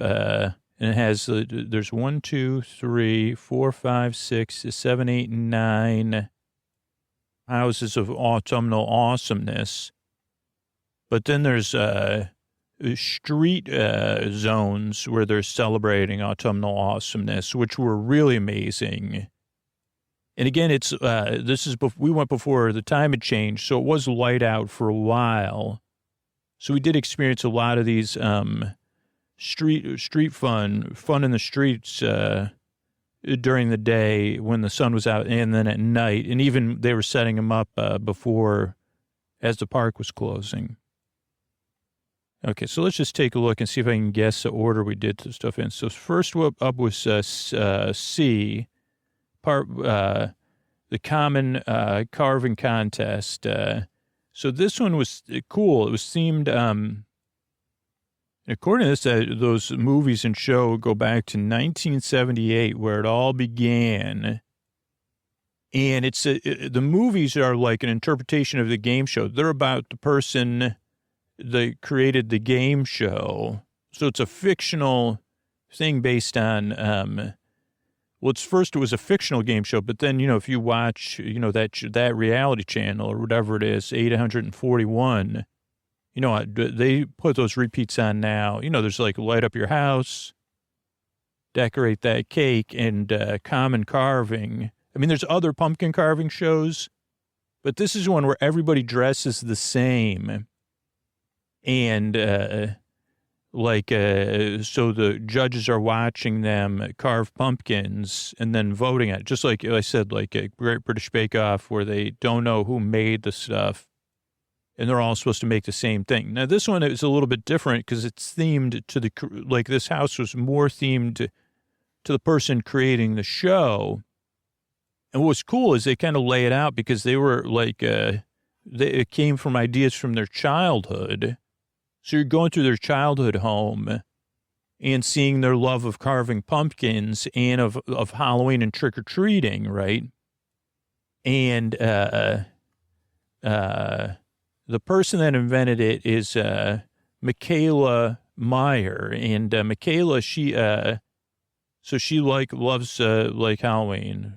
And it has, there's 1, 2, 3, 4, 5, 6, 7, 8, 9 houses of autumnal awesomeness. But then there's street zones where they're celebrating autumnal awesomeness, which were really amazing. And again, it's we went before the time had changed, so it was light out for a while. So we did experience a lot of these street fun in the streets during the day when the sun was out, and then at night, and even they were setting them up before as the park was closing. Okay, so let's just take a look and see if I can guess the order we did the stuff in. So first up was C, the common carving contest. So this one was cool. It was themed, according to this, those movies and show go back to 1978, where it all began. And it's the movies are like an interpretation of the game show. They're about the person that created the game show. So it's a fictional thing based on, well, it was a fictional game show, but then, if you watch, that reality channel or whatever it is, 841, they put those repeats on now. There's like light up your house, decorate that cake, and common carving. I mean, there's other pumpkin carving shows, but this is one where everybody dresses the same. And, so the judges are watching them carve pumpkins and then voting on it. Just like I said, like a Great British Bake Off, where they don't know who made the stuff and they're all supposed to make the same thing. Now, this one is a little bit different because it's themed to this house was more themed to the person creating the show. And what's cool is they kind of lay it out because they were it came from ideas from their childhood. So you're going through their childhood home and seeing their love of carving pumpkins and of Halloween and trick-or-treating, right? And the person that invented it is Michaela Meyer. And Michaela, she loves Halloween,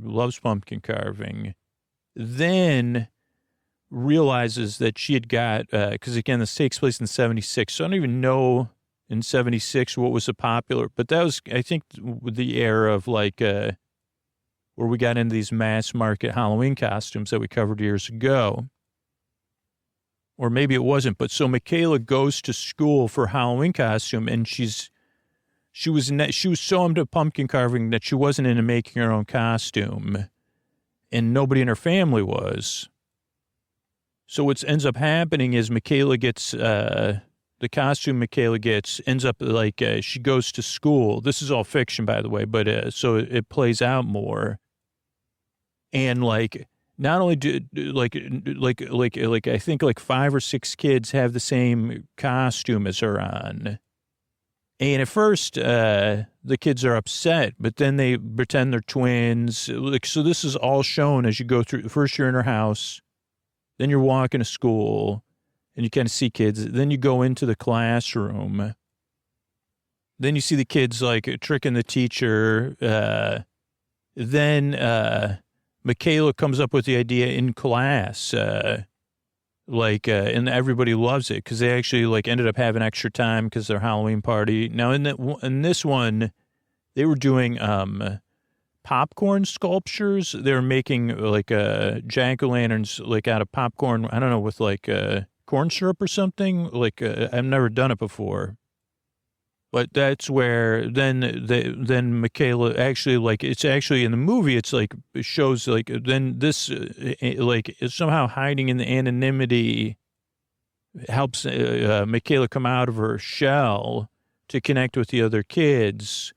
loves pumpkin carving. Then realizes that she had got, because again, this takes place in 76. So I don't even know in 76 what was popular, but that was, I think, the era of where we got into these mass market Halloween costumes that we covered years ago. Or maybe it wasn't, but so Michaela goes to school for Halloween costume, and she was so into pumpkin carving that she wasn't into making her own costume, and nobody in her family was. So what ends up happening is Michaela gets, the costume Michaela gets ends up she goes to school. This is all fiction, by the way, but so it plays out more. And not only do I think 5 or 6 kids have the same costume as her on. And at first, the kids are upset, but then they pretend they're twins. So this is all shown as you go through. First, you're in her house. Then you're walking to school, and you kind of see kids. Then you go into the classroom. Then you see the kids, tricking the teacher. Then Michaela comes up with the idea in class, and everybody loves it because they actually, ended up having extra time because their Halloween party. Now, in this one, they were doing popcorn sculptures. They were making jack-o'-lanterns out of popcorn. I don't know, with corn syrup or something. I've never done it before, but that's where then Michaela actually it's actually in the movie. It's it shows then this is somehow hiding in the anonymity helps Michaela come out of her shell to connect with the other kids.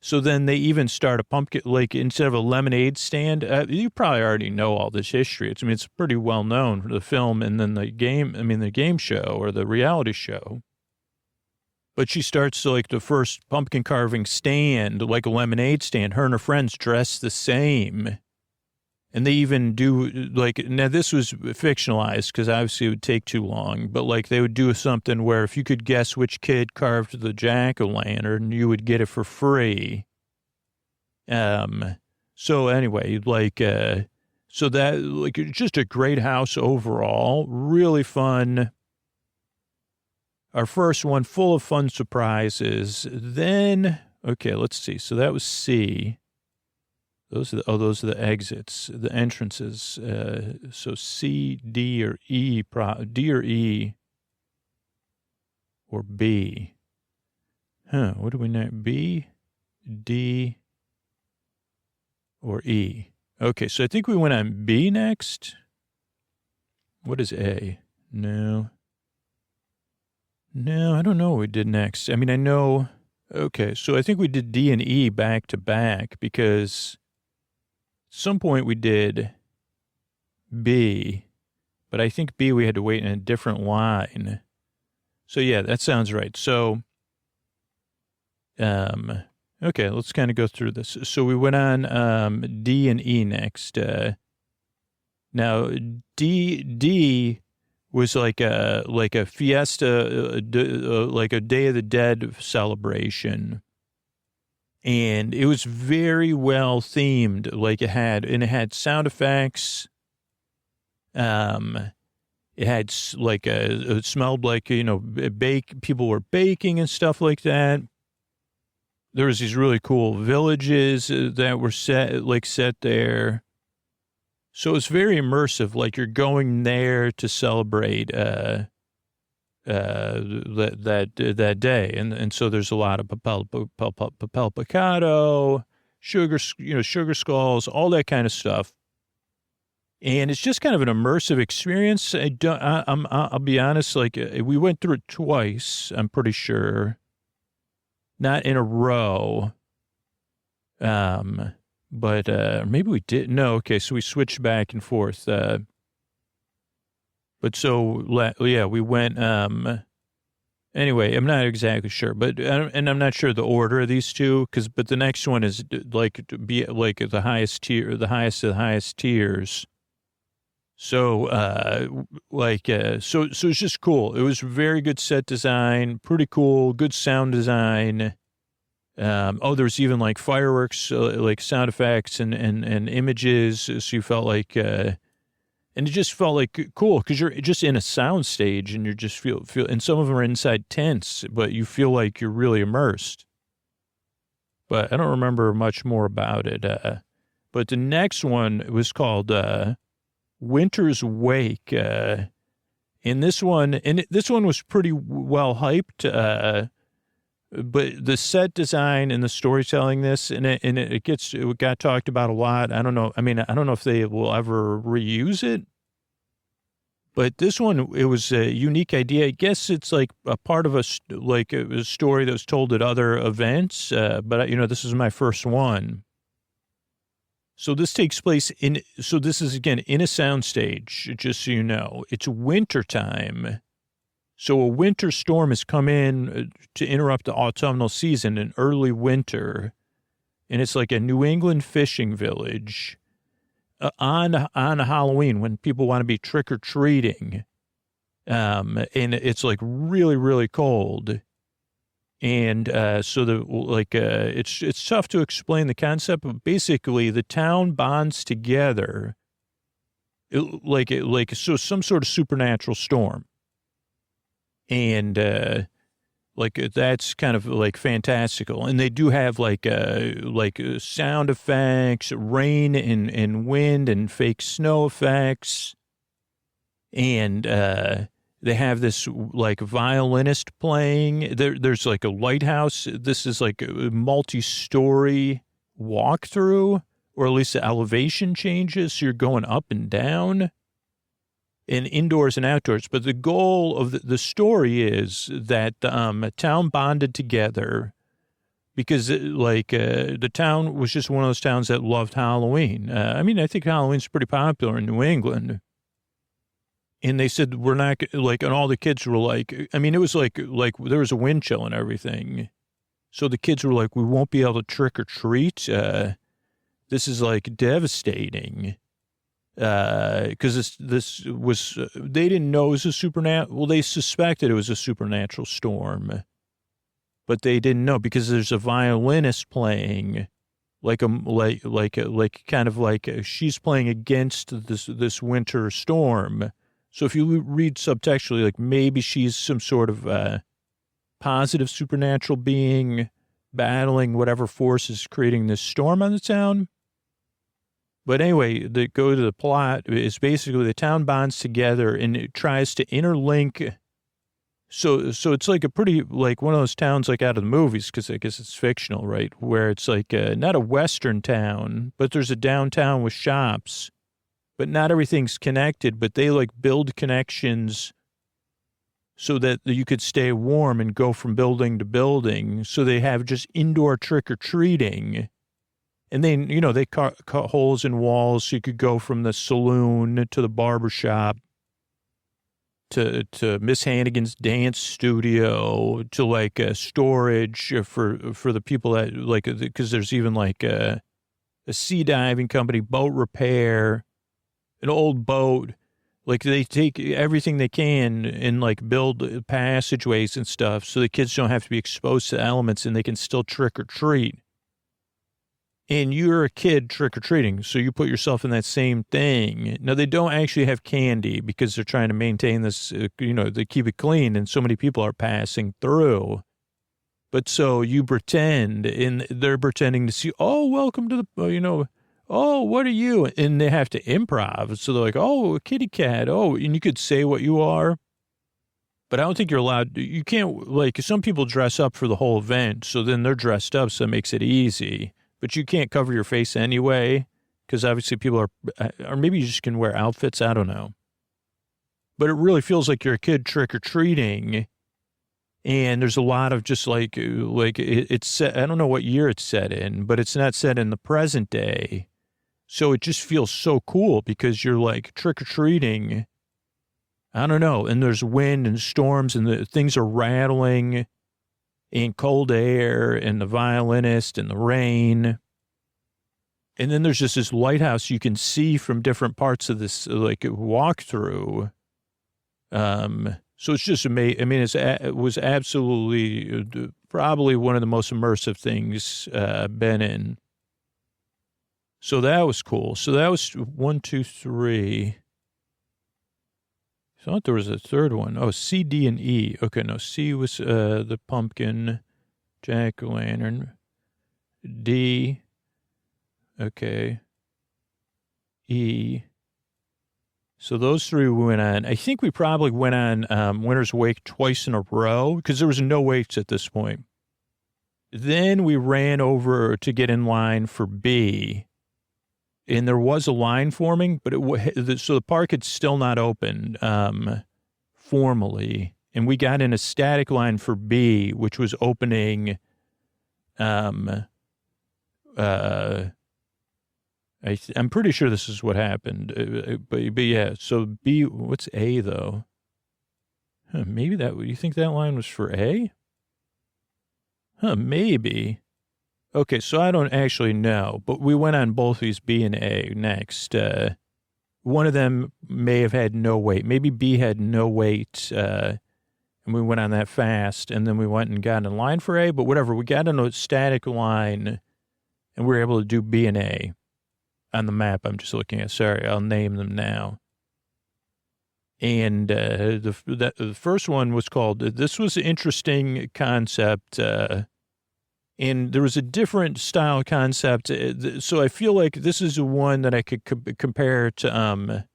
So then they even start a pumpkin, instead of a lemonade stand. You probably already know all this history. It's pretty well known, the film and then the game show or the reality show. But she starts the first pumpkin carving stand, like a lemonade stand. Her and her friends dress the same. And they even do, now this was fictionalized because obviously it would take too long, but they would do something where if you could guess which kid carved the jack-o'-lantern, you would get it for free. So anyway, so that, just a great house overall, really fun. Our first one, full of fun surprises. Then, okay, let's see. So that was C. Those are the exits, the entrances. So C, D, or E, D or E, or B. What do we know? B, D, or E. Okay, so I think we went on B next. What is A? No, I don't know what we did next. I mean, I know. Okay, so I think we did D and E back to back because at some point we did B, but I think B we had to wait in a different line. So yeah, that sounds right. So, okay, let's kind of go through this. So we went on D and E next. Now D was like a fiesta, like a Day of the Dead celebration. And it was very well themed. Like it had sound effects. It had it smelled like, people were baking and stuff like that. There was these really cool villages that were set there. So it was very immersive, like you're going there to celebrate that day, and so there's a lot of papel picado, sugar skulls, all that kind of stuff, and it's just kind of an immersive experience. I'll be honest, like we went through it twice. I'm pretty sure, not in a row. But maybe we did. No, okay, so we switched back and forth. But so, yeah, we went, anyway, I'm not exactly sure, and I'm not sure the order of these two, but the next one is like to be like the highest tier, the highest of the highest tiers. So, so it's just cool. It was very good set design, pretty cool, good sound design. There's even like fireworks, like sound effects and images. So you felt like, and it just felt like cool because you're just in a sound stage and you're just feel, and some of them are inside tents, but you feel like you're really immersed. But I don't remember much more about it. But the next one was called, Winter's Wake. And this one was pretty well hyped. But the set design and the storytelling it got talked about a lot. I don't know. I mean, I don't know if they will ever reuse it, but this one, it was a unique idea. I guess it's like a part of a story that was told at other events. But this is my first one. So this takes place this is again in a soundstage, just so you know. It's wintertime. So a winter storm has come in to interrupt the autumnal season in early winter. And it's like a New England fishing village on Halloween when people want to be trick-or-treating. And it's like really, really cold. And it's tough to explain the concept, but basically the town bonds together so some sort of supernatural storm. And, that's kind of like fantastical. And they do have sound effects, rain and wind and fake snow effects. And, they have this like violinist playing. There's like a lighthouse. This is like a multi-story walkthrough, or at least the elevation changes. So you're going up and down. And indoors and outdoors. But the goal of the story is that a town bonded together because the town was just one of those towns that loved Halloween. I think Halloween's pretty popular in New England. And they said, we're not and all the kids were like, it was like there was a wind chill and everything. So the kids were like, we won't be able to trick or treat. This is like devastating. Because this was, they didn't know it was a supernatural. Well, they suspected it was a supernatural storm, but they didn't know because there's a violinist playing, she's playing against this winter storm. So if you read subtextually, like maybe she's some sort of positive supernatural being battling whatever force is creating this storm on the town. But anyway, go to the plot is basically the town bonds together and it tries to interlink. So it's like a pretty, like one of those towns like out of the movies, because I guess it's fictional, right? Where it's like not a Western town, but there's a downtown with shops, but not everything's connected, but they like build connections so that you could stay warm and go from building to building. So they have just indoor trick-or-treating. And then, they cut holes in walls so you could go from the saloon to the barber shop to Miss Hannigan's dance studio to like storage for the people that like, because there's even like a sea diving company, boat repair, an old boat. Like they take everything they can and like build passageways and stuff so the kids don't have to be exposed to elements and they can still trick or treat. And you're a kid trick-or-treating, so you put yourself in that same thing. Now, they don't actually have candy because they're trying to maintain this, they keep it clean, and so many people are passing through. But so you pretend, and they're pretending to see, oh, welcome to the, oh, what are you? And they have to improv. So they're like, oh, a kitty cat. Oh, and you could say what you are. But I don't think you're allowed, you can't, like, some people dress up for the whole event, so then they're dressed up, so it makes it easy. But you can't cover your face anyway, because obviously people are, or maybe you just can wear outfits. I don't know. But it really feels like you're a kid trick-or-treating. And there's a lot of just like it's set, I don't know what year it's set in, but it's not set in the present day. So it just feels so cool because you're like trick-or-treating. I don't know. And there's wind and storms and the things are rattling. And cold air and the violinist and the rain. And then there's just this lighthouse you can see from different parts of this, like walkthrough. So it's just amazing. I mean, it was absolutely probably one of the most immersive things been in. So that was cool. So that was 1, 2, 3. I thought there was a third one. Oh, C, D, and E. Okay, no, C was the pumpkin, jack-o'-lantern. D, okay. E. So those three we went on. I think we probably went on Winter's Wake twice in a row because there was no wakes at this point. Then we ran over to get in line for B. And there was a line forming, but so the park had still not opened formally. And we got in a static line for B, which was opening. I'm pretty sure this is what happened. But yeah, so B, what's A though? Maybe you think that line was for A? Maybe. Okay, so I don't actually know, but we went on both these B and A next. One of them may have had no wait. Maybe B had no wait, and we went on that fast, and then we went and got in line for A, but whatever. We got in a static line, and we were able to do B and A on the map I'm just looking at. Sorry, I'll name them now. And the first one was called, this was an interesting concept, and there was a different style concept. So I feel like this is one that I could compare to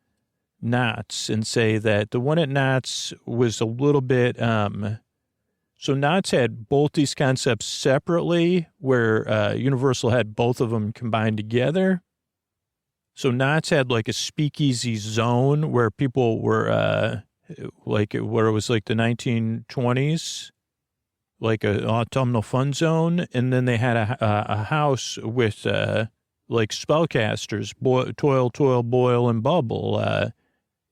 Knott's and say that the one at Knott's was a little bit, so Knott's had both these concepts separately where Universal had both of them combined together. So Knott's had like a speakeasy zone where people were where it was like the 1920s. Like an autumnal fun zone, and then they had a house with like spellcasters, toil, boil, and bubble,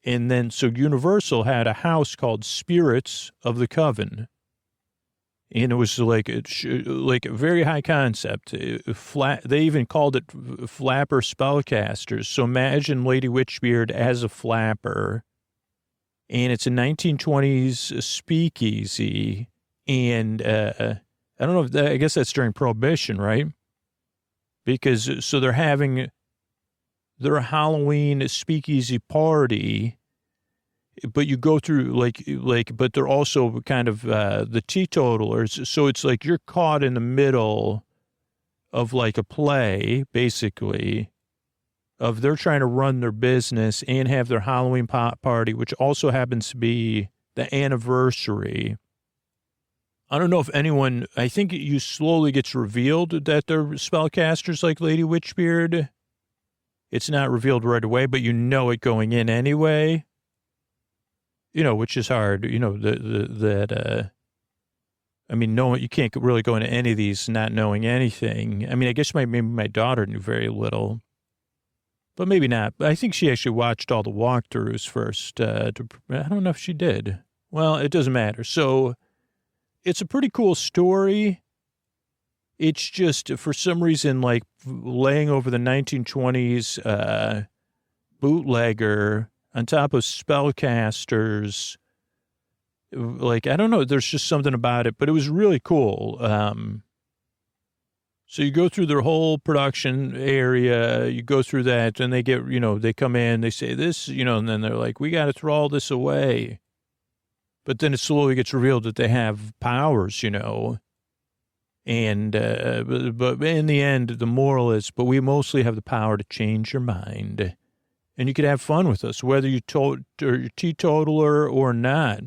and then so Universal had a house called Spirits of the Coven, and it was like a very high concept. Flat, they even called it flapper spellcasters. So imagine Lady Witchbeard as a flapper, and it's a 1920s speakeasy. And I don't know if I guess that's during Prohibition, right? Because so they're having their Halloween speakeasy party, but you go through but they're also kind of the teetotalers. So it's like you're caught in the middle of like a play, basically, of they're trying to run their business and have their Halloween party, which also happens to be the anniversary. I don't know if anyone, I think you slowly gets revealed that they're spellcasters like Lady Witchbeard. It's not revealed right away, but you know it going in anyway. You know, which is hard, you know, I mean, no, you can't really go into any of these not knowing anything. I mean, I guess maybe my daughter knew very little, but maybe not. I think she actually watched all the walkthroughs first. I don't know if she did. Well, it doesn't matter. So it's a pretty cool story. It's just, for some reason, like laying over the 1920s bootlegger on top of spellcasters. Like, I don't know, there's just something about it, but it was really cool. So you go through their whole production area, you go through that, and they get, you know, they come in, they say this, you know, and then they're like, we got to throw all this away. But then it slowly gets revealed that they have powers, you know. And, but in the end, the moral is, but we mostly have the power to change your mind. And you could have fun with us, whether you're teetotaler or not.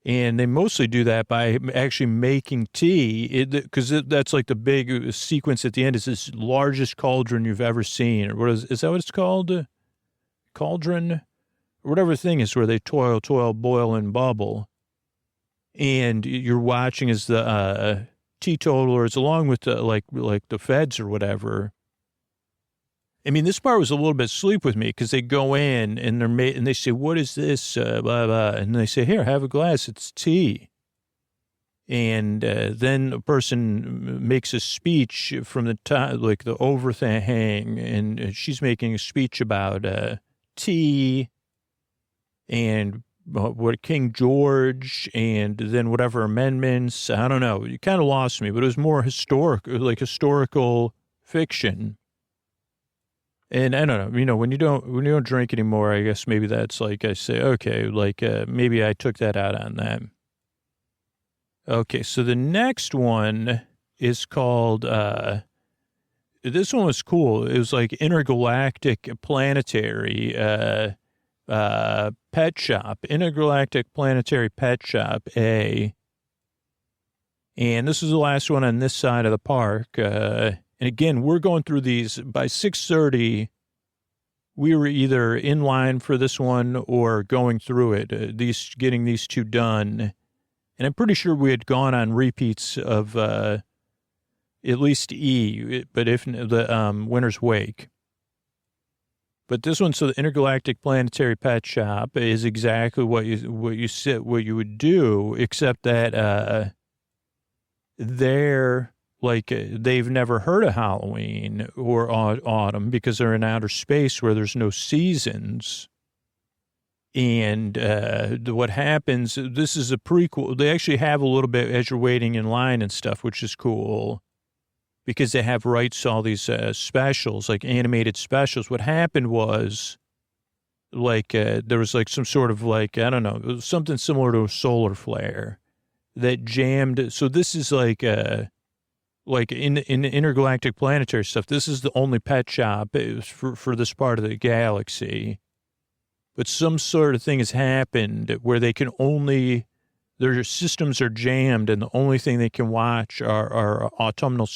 And they mostly do that by actually making tea, because that's like the big sequence at the end is this largest cauldron you've ever seen. Or what is that what it's called? Cauldron? Or whatever thing is where they toil, boil, and bubble. And you're watching as the teetotalers, along with the, like the feds or whatever. I mean, this part was a little bit sleep with me because they go in and and they say, what is this? Blah, blah. And they say, here, have a glass. It's tea. And then a person makes a speech from the top, like the overhang, and she's making a speech about tea and what King George and then whatever amendments. I don't know. You kind of lost me, but it was more historical fiction. And I don't know, you know, when you don't drink anymore, I guess maybe that's like, I say, okay, like, maybe I took that out on that. Okay. So the next one is called, this one was cool. It was like Intergalactic Planetary, Pet Shop, Intergalactic Planetary Pet Shop A. And this is the last one on this side of the park. And again, we're going through these by 6:30. We were either in line for this one or going through it, getting these two done. And I'm pretty sure we had gone on repeats of at least E, but if the Winter's Wake. But this one, so the Intergalactic Planetary Pet Shop is exactly what you would do, except that they're like they've never heard of Halloween or autumn because they're in outer space where there's no seasons. And what happens, this is a prequel. They actually have a little bit as you're waiting in line and stuff, which is cool because they have rights to all these specials, like animated specials. What happened was like there was like some sort of like, I don't know, it was something similar to a solar flare that jammed. So this is like in the intergalactic planetary stuff, this is the only pet shop for this part of the galaxy. But some sort of thing has happened where they can only, their systems are jammed and the only thing they can watch are autumnal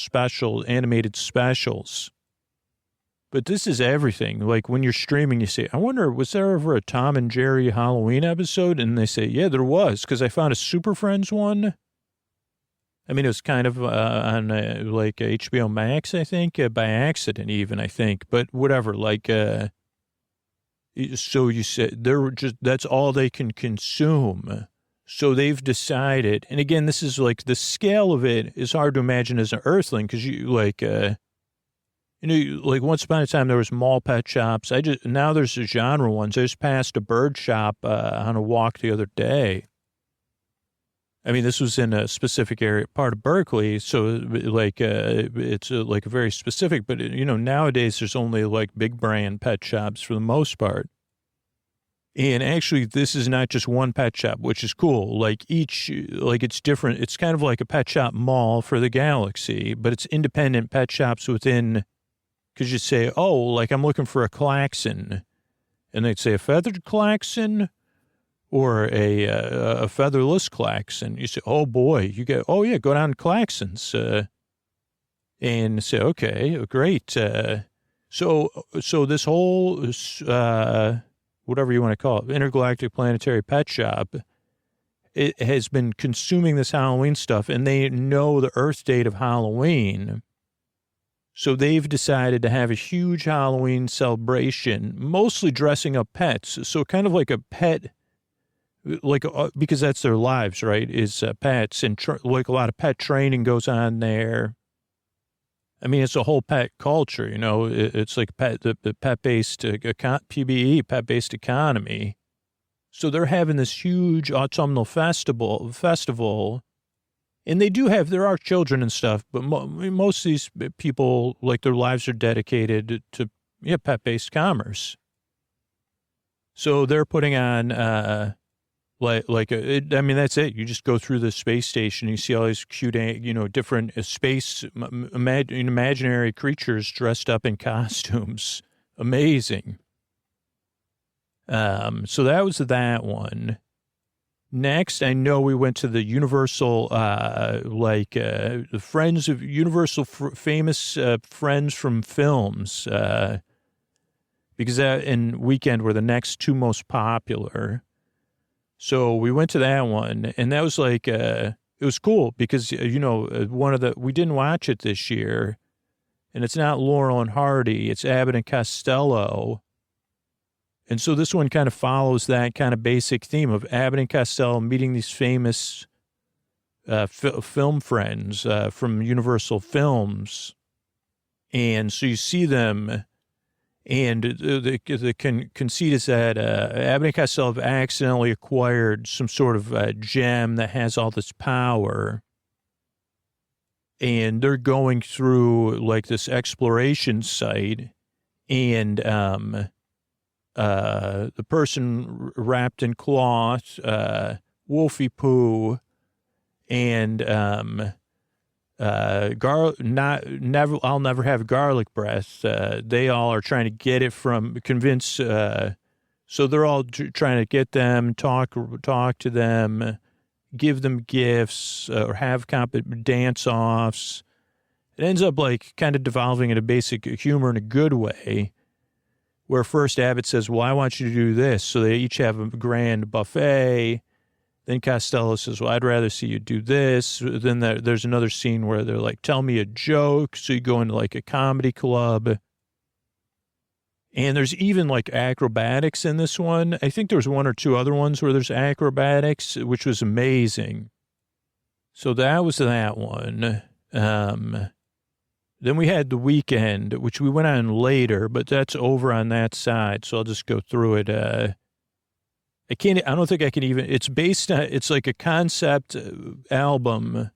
animated specials. But this is everything. Like when you're streaming, you say, I wonder, was there ever a Tom and Jerry Halloween episode? And they say, yeah, there was, because I found a Super Friends one. I mean, it was kind of on like HBO Max, I think, by accident even, I think. But whatever, like, so you said that's all they can consume. So they've decided, and again, this is like the scale of it is hard to imagine as an earthling because you like, like once upon a time there was mall pet shops. Now there's the genre ones. I just passed a bird shop on a walk the other day. I mean, this was in a specific area, part of Berkeley, so like it's like a very specific. But nowadays there's only like big brand pet shops for the most part, And actually, this is not just one pet shop, which is cool. Like it's different. It's kind of like a pet shop mall for the galaxy, but it's independent pet shops within, because you say, oh, like I'm looking for a klaxon. And they'd say a feathered klaxon or a featherless klaxon. You say, oh boy, oh yeah, go down to Klaxons. And say, okay, great. So this whole, whatever you want to call it, intergalactic planetary pet shop, it has been consuming this Halloween stuff, and they know the Earth date of Halloween. So they've decided to have a huge Halloween celebration, mostly dressing up pets. So kind of like a pet, because that's their lives, right, is pets. And like a lot of pet training goes on there. I mean, it's a whole pet culture, it's like the pet-based PBE, pet-based economy. So they're having this huge autumnal festival, and there are children and stuff, but most of these people, like their lives are dedicated to pet-based commerce. So they're putting on, that's it. You just go through the space station, you see all these cute, different space, imaginary creatures dressed up in costumes. Amazing. So that was that one. Next, I know we went to the Universal, the friends of Universal, famous friends from films, because that and Weekend were the next two most popular. So we went to that one, and that was it was cool because, we didn't watch it this year, and it's not Laurel and Hardy, it's Abbott and Costello. And so this one kind of follows that kind of basic theme of Abbott and Costello meeting these famous film friends from Universal Films. And so you see them, and the conceit is that Abbott and Costello have accidentally acquired some sort of gem that has all this power. And they're going through this exploration site, and the person wrapped in cloth, Wolfie Poo, and I'll never have garlic breath. They all are trying to get it convince. So they're all trying to get them, talk to them, give them gifts, or have dance-offs. It ends up kind of devolving into basic humor in a good way, where first Abbott says, well, I want you to do this. So they each have a grand buffet. Then Costello says, well, I'd rather see you do this. Then there's another scene where they're like, tell me a joke. So you go into a comedy club. And there's even acrobatics in this one. I think there was one or two other ones where there's acrobatics, which was amazing. So that was that one. Then we had The Weekend, which we went on later, but that's over on that side. So I'll just go through it. I don't think I can even, it's like a concept album,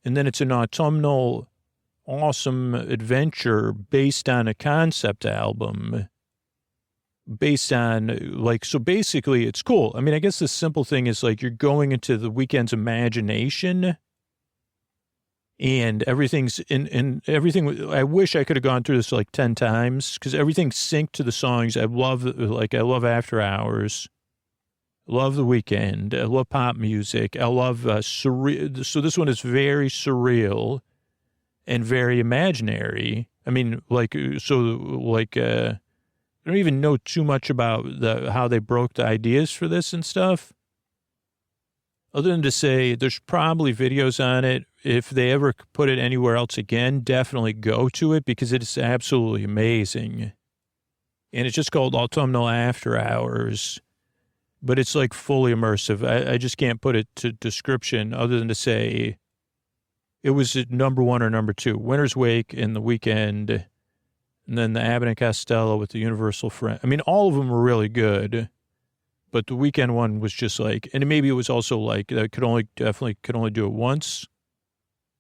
and then it's an autumnal awesome adventure based on a concept album based on so basically it's cool. I mean, I guess the simple thing is you're going into The Weekend's imagination, and everything's in everything. I wish I could have gone through this 10 times because everything's synced to the songs. I love After Hours. I love The Weekend. I love pop music. I love surreal. So this one is very surreal and very imaginary. I mean, I don't even know too much about how they broke the ideas for this and stuff. Other than to say, there's probably videos on it. If they ever put it anywhere else again, definitely go to it because it is absolutely amazing. And it's just called Autumnal After Hours, but it's fully immersive. I just can't put it to description other than to say it was number one or number two. Winter's Wake and The Weekend, and then the Abbott and Costello with the Universal Friend. I mean, all of them were really good. But the Weekend one was just and maybe it was also definitely could only do it once.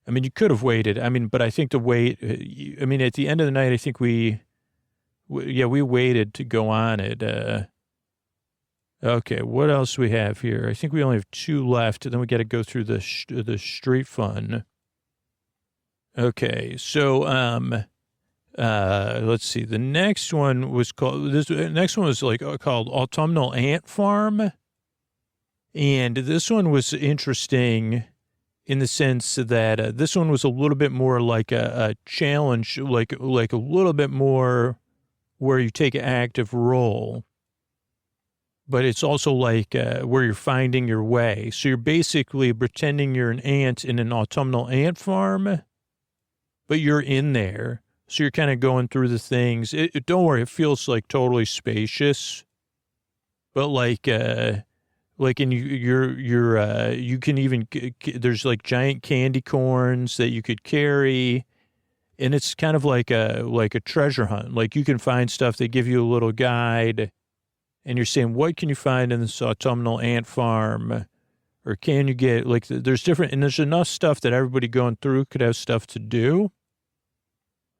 I mean, you could have waited. I mean, but I think the wait, I mean, at the end of the night, I think we waited to go on it. Okay, what else we have here? I think we only have 2 left, and then we got to go through the street fun. Okay, so let's see. The next one was called called Autumnal Ant Farm, and this one was interesting in the sense that this one was a little bit more like a challenge, like a little bit more where you take an active role. But it's also like where you're finding your way. So you're basically pretending you're an ant in an autumnal ant farm, but you're in there. So you're kind of going through the things. Don't worry, it feels like totally spacious, but you can even there's like giant candy corns that you could carry, and it's kind of like a treasure hunt. Like you can find stuff. They give you a little guide. And you're saying, what can you find in this autumnal ant farm? Or can you get, like, there's different, and there's enough stuff that everybody going through could have stuff to do.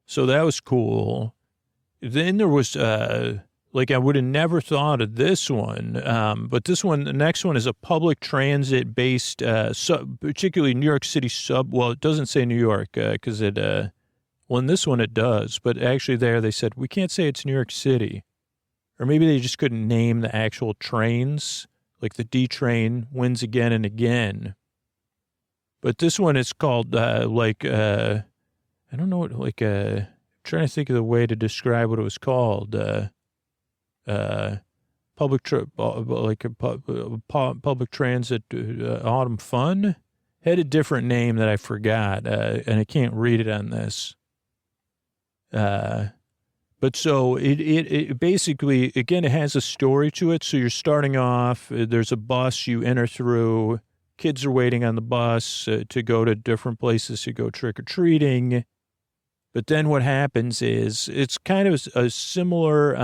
So that was cool. Then there was, I would have never thought of this one. But this one, the next one is a public transit based, particularly New York City well, it doesn't say New York, because in this one it does. But actually there they said, we can't say it's New York City. Or maybe they just couldn't name the actual trains, like the D train wins again and again. But this one is called, I don't know what, I'm trying to think of the way to describe what it was called. Public transit, autumn fun? Had a different name that I forgot, and I can't read it on this. But so it basically, again, it has a story to it. So you're starting off, there's a bus you enter through, kids are waiting on the bus to go to different places to go trick-or-treating. But then what happens is it's kind of a similar,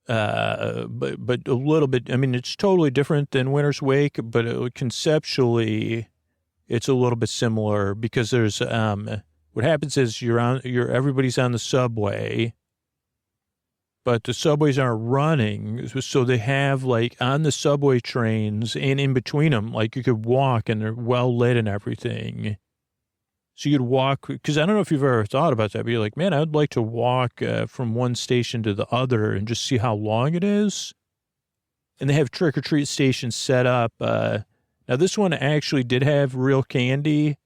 but a little bit, I mean, it's totally different than Winter's Wake, but conceptually it's a little bit similar because there's, what happens is everybody's on the subway, but the subways aren't running. So they have like on the subway trains and in between them, like you could walk and they're well lit and everything. So you could walk, because I don't know if you've ever thought about that, but you're like, man, I'd like to walk from one station to the other and just see how long it is. And they have trick-or-treat stations set up. Now this one actually did have real candy.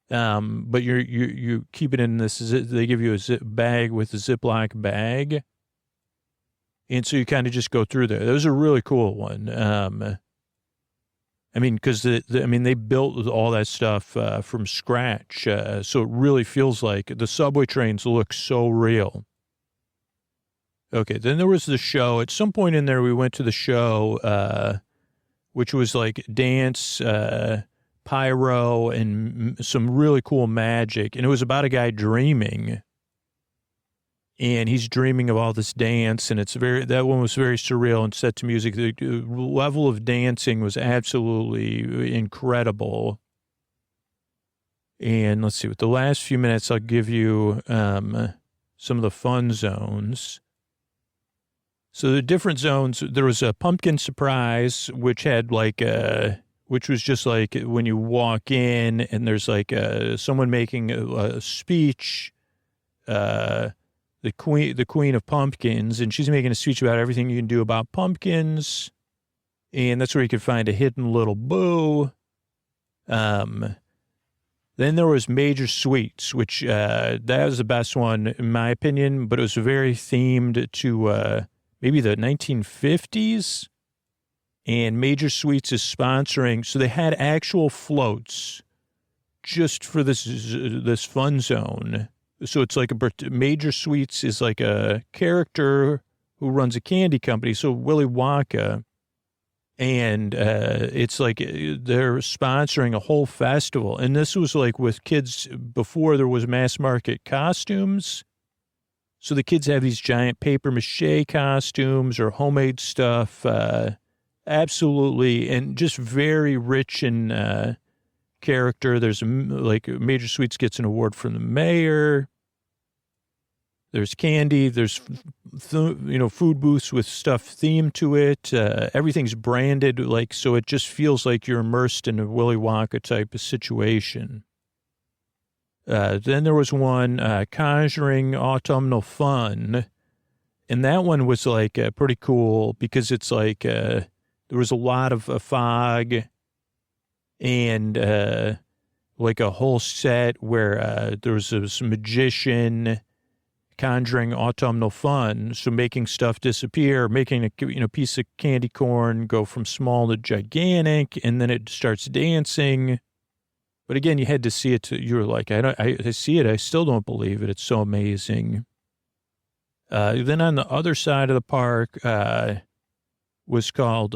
But you keep it in this, they give you a zip bag with a Ziploc bag. And so you kind of just go through there. That was a really cool one. I mean, because they built all that stuff from scratch. So it really feels like the subway trains look so real. Okay, then there was the show. At some point in there, we went to the show, which was like dance, pyro, and some really cool magic. And it was about a guy dreaming. And he's dreaming of all this dance, and that one was very surreal and set to music. The level of dancing was absolutely incredible. And let's see, with the last few minutes, I'll give you some of the fun zones. So the different zones, there was a pumpkin surprise, which had which was just like when you walk in and there's like someone making a speech, the queen of pumpkins, and she's making a speech about everything you can do about pumpkins. And that's where you could find a hidden little boo. Then there was Major Sweets, which that was the best one in my opinion, but it was very themed to maybe the 1950s. And Major Sweets is sponsoring, so they had actual floats just for this fun zone. So it's like Major Sweets is like a character who runs a candy company. So Willy Wonka, and it's like they're sponsoring a whole festival. And this was like with kids before there was mass market costumes. So the kids have these giant paper mache costumes or homemade stuff. Absolutely. And just very rich in character. There's like Major Sweets gets an award from the mayor. There's candy. There's, food booths with stuff themed to it. Everything's branded, like, so it just feels like you're immersed in a Willy Wonka type of situation. Then there was one, Conjuring Autumnal Fun. And that one was like pretty cool because it's like there was a lot of fog and like a whole set where there was this magician conjuring autumnal fun. So making stuff disappear, making a piece of candy corn go from small to gigantic, and then it starts dancing. But again, you had to see it. You were like, I see it. I still don't believe it. It's so amazing. Then on the other side of the park was called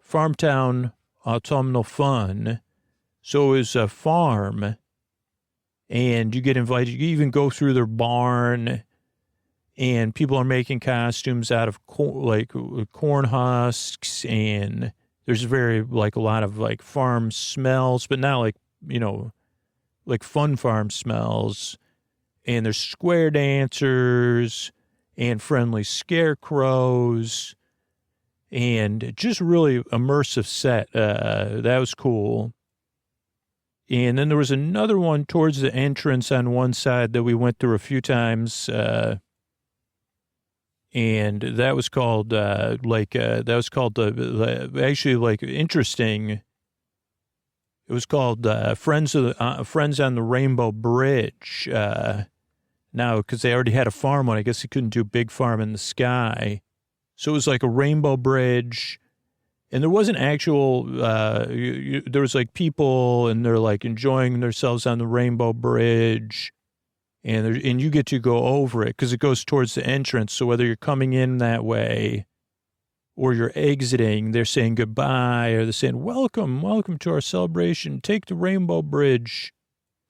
Farmtown Autumnal Fun. So it was a farm, and you get invited. You even go through their barn, and people are making costumes out of corn husks, and there's a lot of like farm smells, but not like fun farm smells. And there's square dancers and friendly scarecrows and just really immersive set. That was cool. And then there was another one towards the entrance on one side that we went through a few times. And that was called, interesting. It was called Friends on the Rainbow Bridge. Now, because they already had a farm one, I guess they couldn't do big farm in the sky. So it was like a rainbow bridge. And there wasn't actual, there was like people and they're like enjoying themselves on the rainbow bridge. And you get to go over it because it goes towards the entrance. So whether you're coming in that way or you're exiting, they're saying goodbye or they're saying, welcome to our celebration. Take the rainbow bridge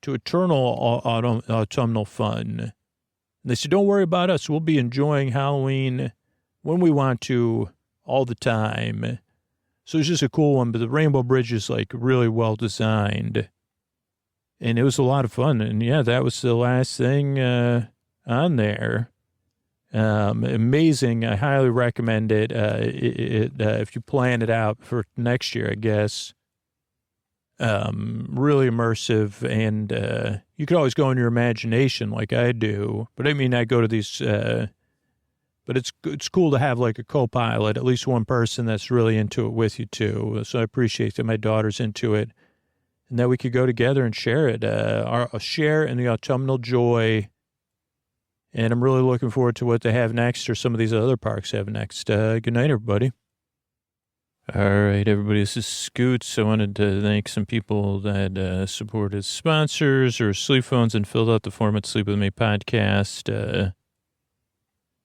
to eternal autumnal fun. And they said, don't worry about us. We'll be enjoying Halloween when we want to all the time. So it's just a cool one, but the rainbow bridge is like really well designed. And it was a lot of fun. And yeah, that was the last thing on there. Amazing. I highly recommend it. If you plan it out for next year, I guess. Really immersive, and you could always go in your imagination like I do. But I mean, I go to these, but it's cool to have like a co-pilot, at least one person that's really into it with you too. So I appreciate that my daughter's into it, and that we could go together and share it, share in the autumnal joy. And I'm really looking forward to what they have next, or some of these other parks have next. Good night, everybody. All right, everybody, this is Scoots. I wanted to thank some people that supported sponsors or sleep phones and filled out the form at Sleep With Me podcast.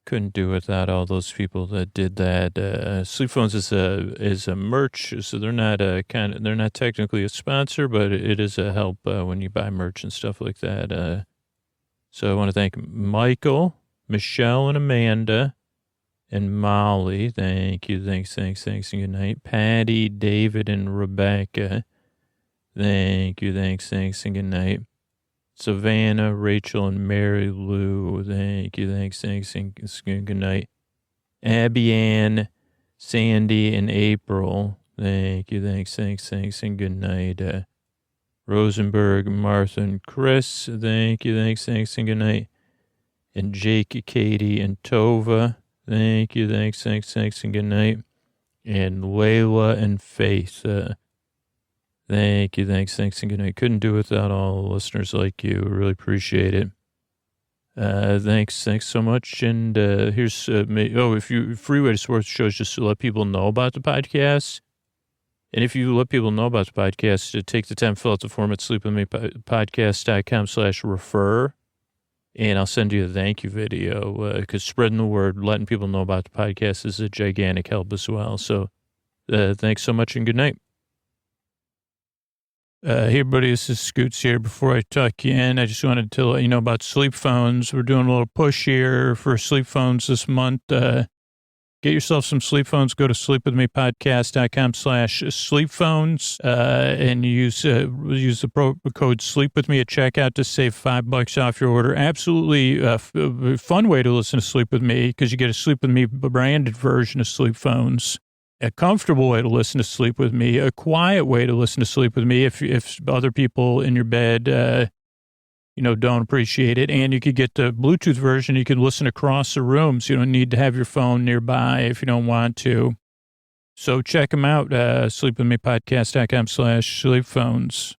Couldn't do without all those people that did that. Sleep phones is a merch, so they're not they're not technically a sponsor, but it is a help when you buy merch and stuff like that. So I want to thank Michael, Michelle, and Amanda. And Molly, thank you, thanks, and good night. Patty, David, and Rebecca, thank you, thanks, and good night. Savannah, Rachel, and Mary Lou, thank you, thanks, and good night. Abby Ann, Sandy, and April, thank you, thanks, and good night. Rosenberg, Martha, and Chris, thank you, thanks, and good night. And Jake, Katie, and Tova, thank you, thanks, and good night. And Layla and Faith, thank you, thanks, and good night. Couldn't do without all the listeners like you. Really appreciate it. Thanks so much. And here's free way to support the show is just to let people know about the podcast. And if you let people know about the podcast, take the time, fill out the form at sleepwithmepodcast.com/refer. And I'll send you a thank you video because spreading the word, letting people know about the podcast is a gigantic help as well. So thanks so much and good night. Hey, everybody, this is Scoots here. Before I tuck you in, I just wanted to let you know about sleep phones. We're doing a little push here for sleep phones this month. Get yourself some sleep phones. Go to sleepwithmepodcast.com/sleepphones and use the promo code sleepwithme at checkout to save $5 off your order. Absolutely fun way to listen to Sleep With Me because you get a Sleep With Me branded version of sleep phones. A comfortable way to listen to Sleep With Me, a quiet way to listen to Sleep With Me if other people in your bed, don't appreciate it. And you could get the Bluetooth version. You can listen across the room, so you don't need to have your phone nearby if you don't want to. So check them out, sleepwithmepodcast.com/sleepphones.